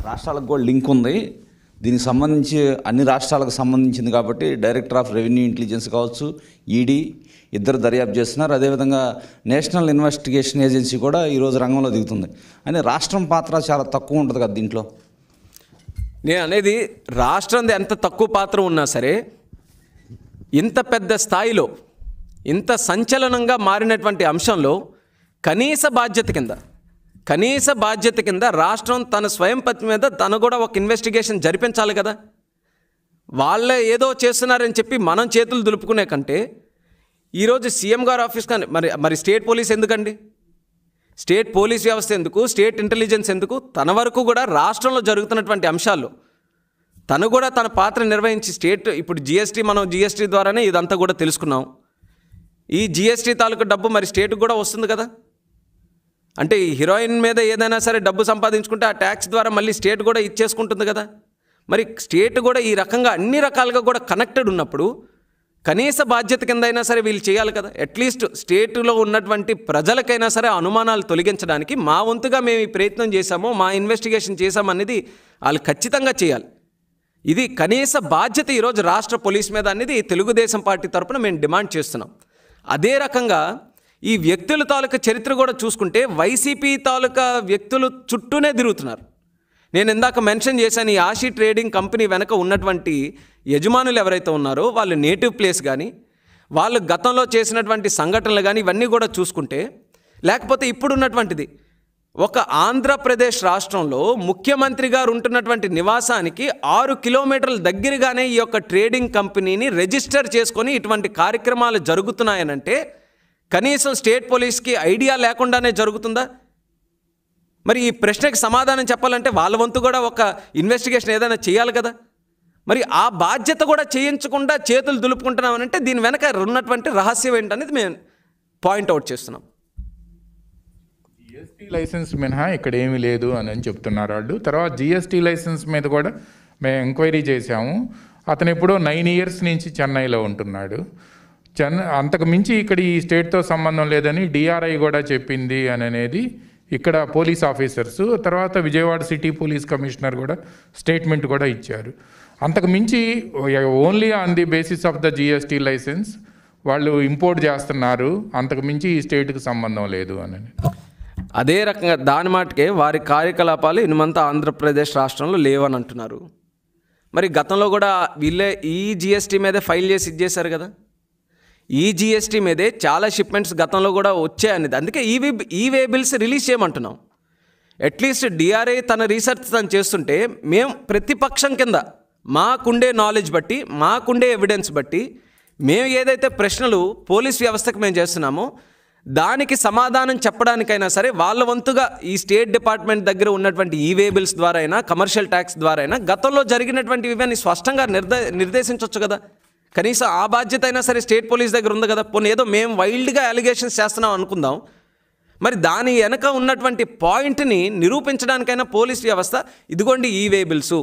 రాష్ట్రాలకు కూడా లింక్ ఉంది. దీనికి సంబంధించి అన్ని రాష్ట్రాలకు సంబంధించింది కాబట్టి డైరెక్టర్ ఆఫ్ రెవెన్యూ ఇంటెలిజెన్స్ కావచ్చు, ఈడీ ఇద్దరు దర్యాప్తు చేస్తున్నారు. అదేవిధంగా నేషనల్ ఇన్వెస్టిగేషన్ ఏజెన్సీ కూడా ఈరోజు రంగంలో దిగుతుంది. అని రాష్ట్రం పాత్ర చాలా తక్కువ ఉంటుంది కదా దీంట్లో. నేను అనేది రాష్ట్రంది ఎంత తక్కువ పాత్ర ఉన్నా సరే ఇంత పెద్ద స్థాయిలో ఇంత సంచలనంగా మారినటువంటి అంశంలో కనీస బాధ్యత కింద రాష్ట్రం తన స్వయం పత్తి మీద తను కూడా ఒక ఇన్వెస్టిగేషన్ జరిపించాలి కదా. వాళ్ళే ఏదో చేస్తున్నారని చెప్పి మనం చేతులు దులుపుకునే కంటే ఈరోజు సీఎం గారు ఆఫీస్ కానీ మరి స్టేట్ పోలీస్ ఎందుకండి? స్టేట్ పోలీస్ వ్యవస్థ ఎందుకు? స్టేట్ ఇంటెలిజెన్స్ ఎందుకు? తన వరకు కూడా రాష్ట్రంలో జరుగుతున్నటువంటి అంశాల్లో తను కూడా తన పాత్ర నిర్వహించి ఇప్పుడు జిఎస్టీ ద్వారానే ఇదంతా కూడా తెలుసుకున్నాం. ఈ జిఎస్టీ తాలూకు డబ్బు మరి స్టేట్కి కూడా వస్తుంది కదా. అంటే ఈ హీరోయిన్ మీద ఏదైనా సరే డబ్బు సంపాదించుకుంటే ఆ ట్యాక్స్ ద్వారా మళ్ళీ స్టేట్ కూడా ఇచ్చేసుకుంటుంది కదా. మరి స్టేట్ కూడా ఈ రకంగా అన్ని రకాలుగా కూడా కనెక్టెడ్ ఉన్నప్పుడు కనీస బాధ్యత కింద అయినా సరే వీళ్ళు చేయాలి కదా. అట్లీస్ట్ స్టేట్లో ఉన్నటువంటి ప్రజలకైనా సరే అనుమానాలు తొలగించడానికి మా వంతుగా మేము ఈ ప్రయత్నం చేశామో, మా ఇన్వెస్టిగేషన్ చేశామనేది వాళ్ళు ఖచ్చితంగా చేయాలి. ఇది కనీస బాధ్యత ఈరోజు రాష్ట్ర పోలీస్ మీద అనేది తెలుగుదేశం పార్టీ తరపున మేము డిమాండ్ చేస్తున్నాం. అదే రకంగా ఈ వ్యక్తుల తాలూకా చరిత్ర కూడా చూసుకుంటే వైసీపీ తాలూకా వ్యక్తులు చుట్టూనే తిరుగుతున్నారు. నేను ఇందాక మెన్షన్ చేశాను, ఈ ఆషి ట్రేడింగ్ కంపెనీ వెనక ఉన్నటువంటి యజమానులు ఎవరైతే ఉన్నారో వాళ్ళు నేటివ్ ప్లేస్ కానీ, వాళ్ళు గతంలో చేసినటువంటి సంఘటనలు కానీ ఇవన్నీ కూడా చూసుకుంటే, లేకపోతే ఇప్పుడున్నటువంటిది ఒక ఆంధ్రప్రదేశ్ రాష్ట్రంలో ముఖ్యమంత్రి గారు ఉంటున్నటువంటి నివాసానికి 6 కిలోమీటర్ల దగ్గరగానే ఈ యొక్క ట్రేడింగ్ కంపెనీని రిజిస్టర్ చేసుకొని ఇటువంటి కార్యక్రమాలు జరుగుతున్నాయనంటే కనీసం స్టేట్ పోలీస్కి ఐడియా లేకుండానే జరుగుతుందా? మరి ఈ ప్రశ్నకి సమాధానం చెప్పాలంటే వాళ్ళ వంతు కూడా ఒక ఇన్వెస్టిగేషన్ ఏదైనా చేయాలి కదా. మరి ఆ బాధ్యత కూడా చేయించకుండా చేతులు దులుపుకుంటున్నామనంటే దీని వెనక ఉన్నటువంటి రహస్యం ఏంటనేది మేము పాయింట్అవుట్ చేస్తున్నాం. జిఎస్టీ లైసెన్స్ మినహా ఇక్కడ ఏమీ లేదు అని చెప్తున్నారు వాళ్ళు. తర్వాత జిఎస్టీ లైసెన్స్ మీద కూడా మేము ఎంక్వైరీ చేశాము. అతను ఎప్పుడో 9 years నుంచి చెన్నైలో ఉంటున్నాడు. అంతకు మించి ఇక్కడ ఈ స్టేట్తో సంబంధం లేదని డిఆర్ఐ కూడా చెప్పింది అనేది ఇక్కడ పోలీస్ ఆఫీసర్స్, తర్వాత విజయవాడ సిటీ పోలీస్ కమిషనర్ కూడా స్టేట్మెంట్ కూడా ఇచ్చారు. అంతకు మించి only on the basis of the GST license వాళ్ళు ఇంపోర్ట్ చేస్తున్నారు, అంతకు మించి ఈ స్టేట్కి సంబంధం లేదు అని. అదే రకంగా దాని మాటకే వారి కార్యకలాపాలు ఇనుమంతా ఆంధ్రప్రదేశ్ రాష్ట్రంలో లేవని అంటున్నారు. మరి గతంలో కూడా వీళ్ళే ఈ జిఎస్టీ మీదే ఫైల్ చేసి ఇచ్చేశారు కదా. ఈ జిఎస్టీ మీదే చాలా షిప్మెంట్స్ గతంలో కూడా వచ్చాయనేది, అందుకే ఈ వే బిల్స్ రిలీజ్ చేయమంటున్నాం. అట్లీస్ట్ డిఆర్ఐ తన రీసెర్చ్ తను చేస్తుంటే మేము ప్రతిపక్షం కింద మాకుండే నాలెడ్జ్ బట్టి, మాకుండే ఎవిడెన్స్ బట్టి మేము ఏదైతే ప్రశ్నలు పోలీస్ వ్యవస్థకు మేము చేస్తున్నామో దానికి సమాధానం చెప్పడానికైనా సరే వాళ్ళ వంతుగా ఈ స్టేట్ డిపార్ట్మెంట్ దగ్గర ఉన్నటువంటి ఈ వే బిల్స్ ద్వారా అయినా, కమర్షియల్ ట్యాక్స్ ద్వారా అయినా గతంలో జరిగినటువంటి ఇవన్నీ స్పష్టంగా నిర్దేశించవచ్చు కదా. కనీసం ఆ బాధ్యత అయినా సరే స్టేట్ పోలీస్ దగ్గర ఉంది కదా. పోనీ ఏదో మేము వైల్డ్గా అలిగేషన్స్ చేస్తున్నాం అనుకుందాం, మరి దాని వెనక ఉన్నటువంటి పాయింట్ని నిరూపించడానికైనా పోలీస్ వ్యవస్థ ఇదిగోండి ఈ వే బిల్స్,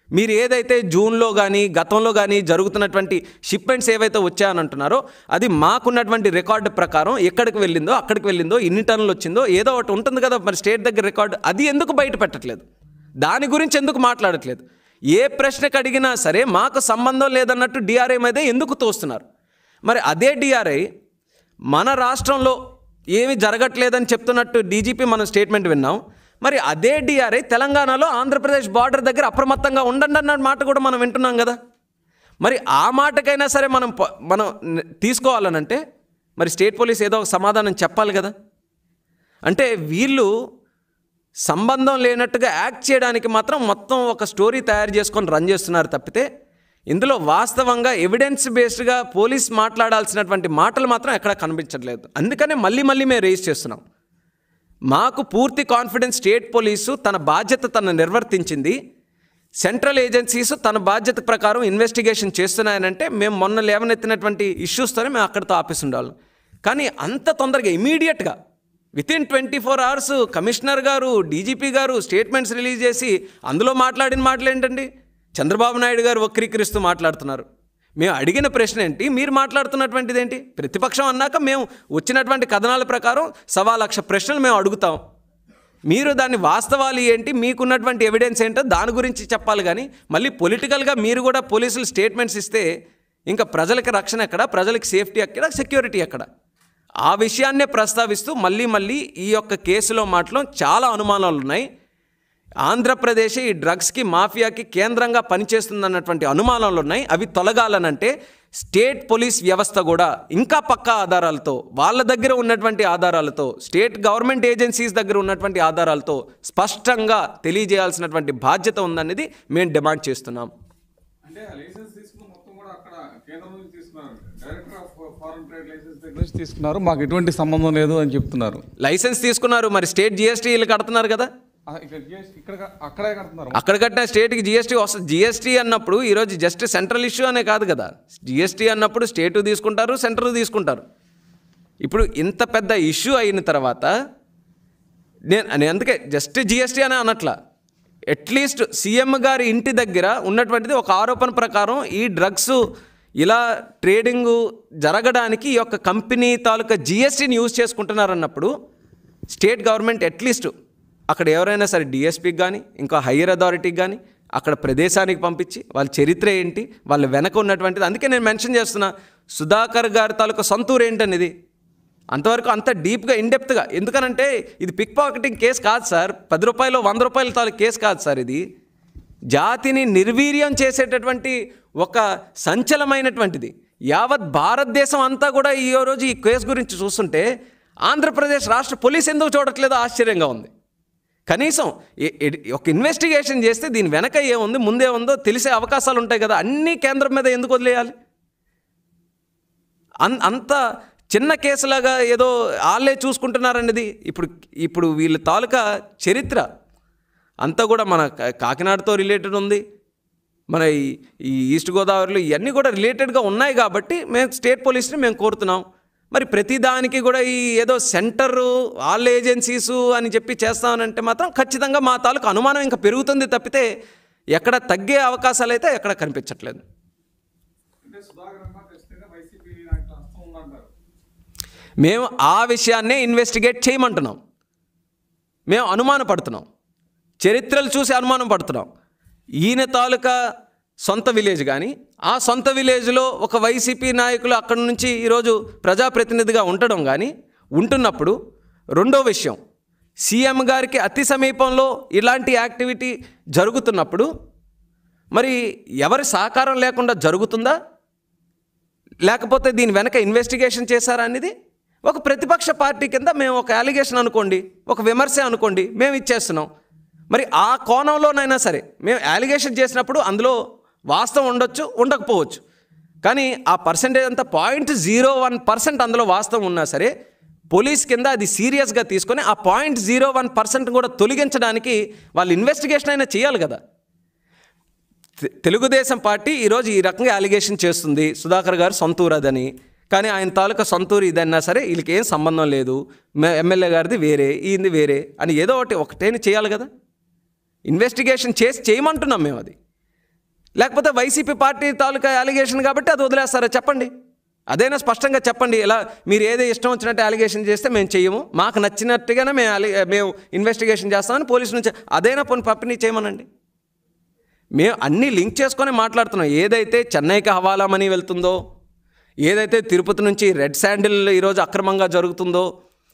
మీరు ఏదైతే జూన్లో కానీ గతంలో కానీ జరుగుతున్నటువంటి షిప్మెంట్స్ ఏవైతే వచ్చాయని అంటున్నారో అది మాకున్నటువంటి రికార్డు ప్రకారం ఎక్కడికి వెళ్ళిందో, అక్కడికి వెళ్ళిందో, ఎన్ని టన్నులు వచ్చిందో ఏదో ఒకటి ఉంటుంది కదా మరి స్టేట్ దగ్గర రికార్డు. అది ఎందుకు బయట పెట్టట్లేదు? దాని గురించి ఎందుకు మాట్లాడట్లేదు? ఏ ప్రశ్నకు అడిగినా సరే మాకు సంబంధం లేదన్నట్టు డిఆర్ఐ మీద ఎందుకు తోస్తున్నారు? మరి అదే డిఆర్ఐ మన రాష్ట్రంలో ఏమి జరగట్లేదని చెప్తున్నట్టు డీజీపీ మనం స్టేట్మెంట్ విన్నాం. మరి అదే డిఆర్ఐ తెలంగాణలో ఆంధ్రప్రదేశ్ బార్డర్ దగ్గర అప్రమత్తంగా ఉండండి అన్న మాట కూడా మనం వింటున్నాం కదా. మరి ఆ మాటకైనా సరే మనం తీసుకోవాలనంటే మరి స్టేట్ పోలీస్ ఏదో ఒక సమాధానం చెప్పాలి కదా. అంటే వీళ్ళు సంబంధం లేనట్టుగా యాక్ట్ చేయడానికి మాత్రం మొత్తం ఒక స్టోరీ తయారు చేసుకొని రన్ చేస్తున్నారు తప్పితే ఇందులో వాస్తవంగా ఎవిడెన్స్ బేస్డ్గా పోలీస్ మాట్లాడాల్సినటువంటి మాటలు మాత్రం ఎక్కడా కనిపించట్లేదు. అందుకనే మళ్ళీ మేము రేజ్ చేస్తున్నాం. మాకు పూర్తి కాన్ఫిడెన్స్ స్టేట్ పోలీసు తన బాధ్యత తను నిర్వర్తించింది, సెంట్రల్ ఏజెన్సీస్ తన బాధ్యత ప్రకారం ఇన్వెస్టిగేషన్ చేస్తున్నాయనంటే మేము మొన్న లేవనెత్తినటువంటి ఇష్యూస్తోనే మేము అక్కడితో ఆపేసి ఉండాలి. కానీ అంత తొందరగా ఇమీడియట్గా వితిన్ 24 hours కమిషనర్ గారు, డీజీపీ గారు స్టేట్మెంట్స్ రిలీజ్ చేసి అందులో మాట్లాడిన మాటలు ఏంటండి? చంద్రబాబు నాయుడు గారు వక్రీకరిస్తూ మాట్లాడుతున్నారు. మేము అడిగిన ప్రశ్న ఏంటి, మీరు మాట్లాడుతున్నటువంటిది ఏంటి? ప్రతిపక్షం అన్నాక మేము వచ్చినటువంటి కథనాల ప్రకారం 1,00,000 ప్రశ్నలు మేము అడుగుతాం. మీరు దాన్ని వాస్తవాలు ఏంటి, మీకున్నటువంటి ఎవిడెన్స్ ఏంటో దాని గురించి చెప్పాలి. కానీ మళ్ళీ పొలిటికల్గా మీరు కూడా పోలీసులు స్టేట్మెంట్స్ ఇస్తే ఇంకా ప్రజలకు రక్షణ ఎక్కడ, ప్రజలకు సేఫ్టీ ఎక్కడ, సెక్యూరిటీ ఎక్కడ? ఆ విషయాన్నే ప్రస్తావిస్తూ మళ్ళీ ఈ యొక్క కేసులో మాత్రం చాలా అనుమానాలు ఉన్నాయి. ఆంధ్రప్రదేశ్ ఈ డ్రగ్స్కి, మాఫియాకి కేంద్రంగా పనిచేస్తుందన్నటువంటి అనుమానాలు ఉన్నాయి. అవి తొలగాలనంటే స్టేట్ పోలీస్ వ్యవస్థ కూడా ఇంకా పక్కా ఆధారాలతో, వాళ్ళ దగ్గర ఉన్నటువంటి ఆధారాలతో, స్టేట్ గవర్నమెంట్ ఏజెన్సీస్ దగ్గర ఉన్నటువంటి ఆధారాలతో స్పష్టంగా తెలియజేయాల్సినటువంటి బాధ్యత ఉందనేది మేము డిమాండ్ చేస్తున్నాం. అంటే లైసెన్స్ తీసుకున్న మొత్తం కూడా అక్కడ కేంద్రం నుంచి తీసుకున్నారు, director of foreign trade license దగ్గర నుంచి తీసుకున్నారు, మాకు ఎటువంటి సంబంధం లేదు అని చెప్తున్నారు. లైసెన్స్ తీసుకున్నారు, మరి స్టేట్ జిఎస్టీలు కడుతున్నారు కదా. అక్కడే కడుతున్నారు. అక్కడ కట్టిన స్టేట్కి జిఎస్టీ వస్తుంది. జిఎస్టీ అన్నప్పుడు ఈరోజు జస్ట్ సెంట్రల్ ఇష్యూ అనే కాదు కదా. జిఎస్టీ అన్నప్పుడు స్టేటు తీసుకుంటారు, సెంట్రల్ తీసుకుంటారు. ఇప్పుడు ఇంత పెద్ద ఇష్యూ అయిన తర్వాత నేను అందుకే జస్ట్ జిఎస్టీ అనే అనట్లా, అట్లీస్ట్ సీఎం గారి ఇంటి దగ్గర ఉన్నటువంటిది ఒక ఆరోపణ ప్రకారం ఈ డ్రగ్స్ ఇలా ట్రేడింగు జరగడానికి ఈ యొక్క కంపెనీ తాలూకా జిఎస్టీని యూజ్ చేసుకుంటున్నారన్నప్పుడు స్టేట్ గవర్నమెంట్ అట్లీస్ట్ అక్కడ ఎవరైనా సరే డిఎస్పీకి కానీ ఇంకా హయ్యర్ అథారిటీకి కానీ అక్కడ ప్రదేశానికి పంపించి వాళ్ళ చరిత్ర ఏంటి, వాళ్ళ వెనక ఉన్నటువంటిది. అందుకే నేను మెన్షన్ చేస్తున్నా, సుధాకర్ గారి తాలూకా సొంతూరు ఏంటనేది అంతవరకు అంత డీప్గా ఇండెప్త్గా. ఎందుకనంటే ఇది పిక్ పాకెటింగ్ కేసు కాదు సార్, 10 రూపాయలు 100 రూపాయల తాలూకు కేసు కాదు సార్. ఇది జాతిని నిర్వీర్యం చేసేటటువంటి ఒక సంచలమైనటువంటిది. యావత్ భారతదేశం అంతా కూడా ఈ రోజు ఈ కేసు గురించి చూస్తుంటే ఆంధ్రప్రదేశ్ రాష్ట్ర పోలీస్ ఎందుకు చూడట్లేదో ఆశ్చర్యంగా ఉంది. కనీసం ఒక ఇన్వెస్టిగేషన్ చేస్తే దీని వెనక ఏముంది, ముందే ఉందో తెలిసే అవకాశాలు ఉంటాయి కదా. అన్నీ కేంద్రం మీద ఎందుకు వదిలేయాలి? అంత చిన్న కేసులాగా ఏదో వాళ్ళే చూసుకుంటున్నారనేది ఇప్పుడు వీళ్ళ తాలూకా చరిత్ర అంతా కూడా మన కాకినాడతో రిలేటెడ్ ఉంది, మన ఈ ఈస్ట్ గోదావరిలో ఇవన్నీ కూడా రిలేటెడ్గా ఉన్నాయి. కాబట్టి మేము స్టేట్ పోలీస్ని మేము కోరుతున్నాం, మరి ప్రతిదానికి కూడా ఈ ఏదో సెంటరు ఆల్ ఏజెన్సీసు అని చెప్పి చేస్తామనంటే మాత్రం ఖచ్చితంగా మా తాలూకు అనుమానం ఇంకా పెరుగుతుంది తప్పితే ఎక్కడ తగ్గే అవకాశాలు అయితే ఎక్కడ కనిపించట్లేదు. మేము ఆ విషయాన్నే ఇన్వెస్టిగేట్ చేయమంటున్నాం. మేము అనుమాన పడుతున్నాం, చరిత్రలు చూసి అనుమానం పడుతున్నాం. ఈయన తాలూకా సొంత విలేజ్ కానీ ఆ సొంత విలేజ్లో ఒక వైసీపీ నాయకులు అక్కడి నుంచి ఈరోజు ప్రజాప్రతినిధిగా ఉండడం కానీ ఉంటున్నప్పుడు, రెండో విషయం సీఎం గారికి అతి సమీపంలో ఇలాంటి యాక్టివిటీ జరుగుతున్నప్పుడు మరి ఎవరి సహకారం లేకుండా జరుగుతుందా, లేకపోతే దీని వెనక ఇన్వెస్టిగేషన్ చేశారా అనేది ఒక ప్రతిపక్ష పార్టీ కింద మేము ఒక అలిగేషన్ అనుకోండి, ఒక విమర్శ అనుకోండి, మేము ఇచ్చేస్తున్నాం. మరి ఆ కోణంలోనైనా సరే మేము అలిగేషన్ చేసినప్పుడు అందులో వాస్తవం ఉండొచ్చు, ఉండకపోవచ్చు. కానీ ఆ పర్సెంటేజ్ అంతా 0.01% అందులో వాస్తవం ఉన్నా సరే పోలీస్ కింద అది సీరియస్గా తీసుకొని ఆ 0.01% కూడా తొలగించడానికి వాళ్ళు ఇన్వెస్టిగేషన్ అయినా చేయాలి కదా. తెలుగుదేశం పార్టీ ఈరోజు ఈ రకంగా అలిగేషన్ చేస్తుంది, సుధాకర్ గారు సొంతూరు అదని. కానీ ఆయన తాలూకా సొంతూరు ఇదన్నా సరే వీళ్ళకి ఏం సంబంధం లేదు, ఎమ్మెల్యే గారిది వేరే, ఈయనది వేరే అని ఏదో ఒకటేని చేయాలి కదా. ఇన్వెస్టిగేషన్ చేయమంటున్నాం మేము అది. లేకపోతే వైసీపీ పార్టీ తాలూకా అలిగేషన్ కాబట్టి అది వదిలేస్తారా చెప్పండి, అదైనా స్పష్టంగా చెప్పండి. ఇలా మీరు ఏదో ఇష్టం వచ్చినట్టు అలిగేషన్ చేస్తే మేము చెయ్యము, మాకు నచ్చినట్టుగానే మేము ఇన్వెస్టిగేషన్ చేస్తామని పోలీసు నుంచి అదైనా పంపిణీ చేయమనండి. మేము అన్నీ లింక్ చేసుకొని మాట్లాడుతున్నాం. ఏదైతే చెన్నైకి హవాలా మనీ వెళ్తుందో, ఏదైతే తిరుపతి నుంచి రెడ్ శాండిల్ ఈరోజు అక్రమంగా జరుగుతుందో,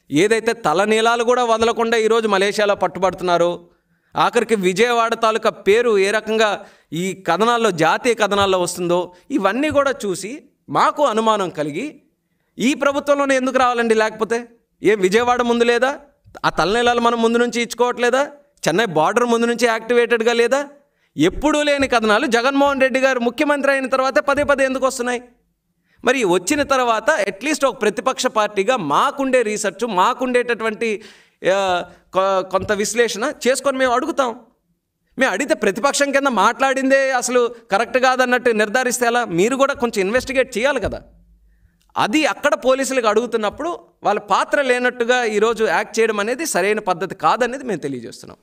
ఏదైతే తలనీలాలు కూడా వదలకుండా ఈరోజు మలేషియాలో పట్టుబడుతున్నారో, ఆఖరికి విజయవాడ తాలూకా పేరు ఏ రకంగా ఈ కథనాల్లో, జాతీయ కథనాల్లో వస్తుందో, ఇవన్నీ కూడా చూసి మాకు అనుమానం కలిగి ఈ ప్రభుత్వంలోనే ఎందుకు రావాలండి? లేకపోతే విజయవాడ ముందు లేదా? ఆ తలనీలాలు మనం ముందు నుంచి ఇచ్చుకోవట్లేదా? చెన్నై బార్డర్ ముందు నుంచి యాక్టివేటెడ్గా లేదా? ఎప్పుడూ లేని కథనాలు జగన్మోహన్ రెడ్డి గారు ముఖ్యమంత్రి అయిన తర్వాత పదే ఎందుకు వస్తున్నాయి? మరి వచ్చిన తర్వాత అట్లీస్ట్ ఒక ప్రతిపక్ష పార్టీగా మాకుండే రీసెర్చ్, మాకుండేటటువంటి కొంత విశ్లేషణ చేసుకొని మేము అడుగుతాం. మేము అడిగితే ప్రతిపక్షం కింద మాట్లాడిందే అసలు కరెక్ట్ కాదన్నట్టు నిర్ధారిస్తే ఎలా? మీరు కూడా కొంచెం ఇన్వెస్టిగేట్ చేయాలి కదా. అది అక్కడ పోలీసులకు అడుగుతున్నప్పుడు వాళ్ళ పాత్ర లేనట్టుగా ఈరోజు యాక్ట్ చేయడం అనేది సరైన పద్ధతి కాదనేది మేము తెలియజేస్తున్నాం.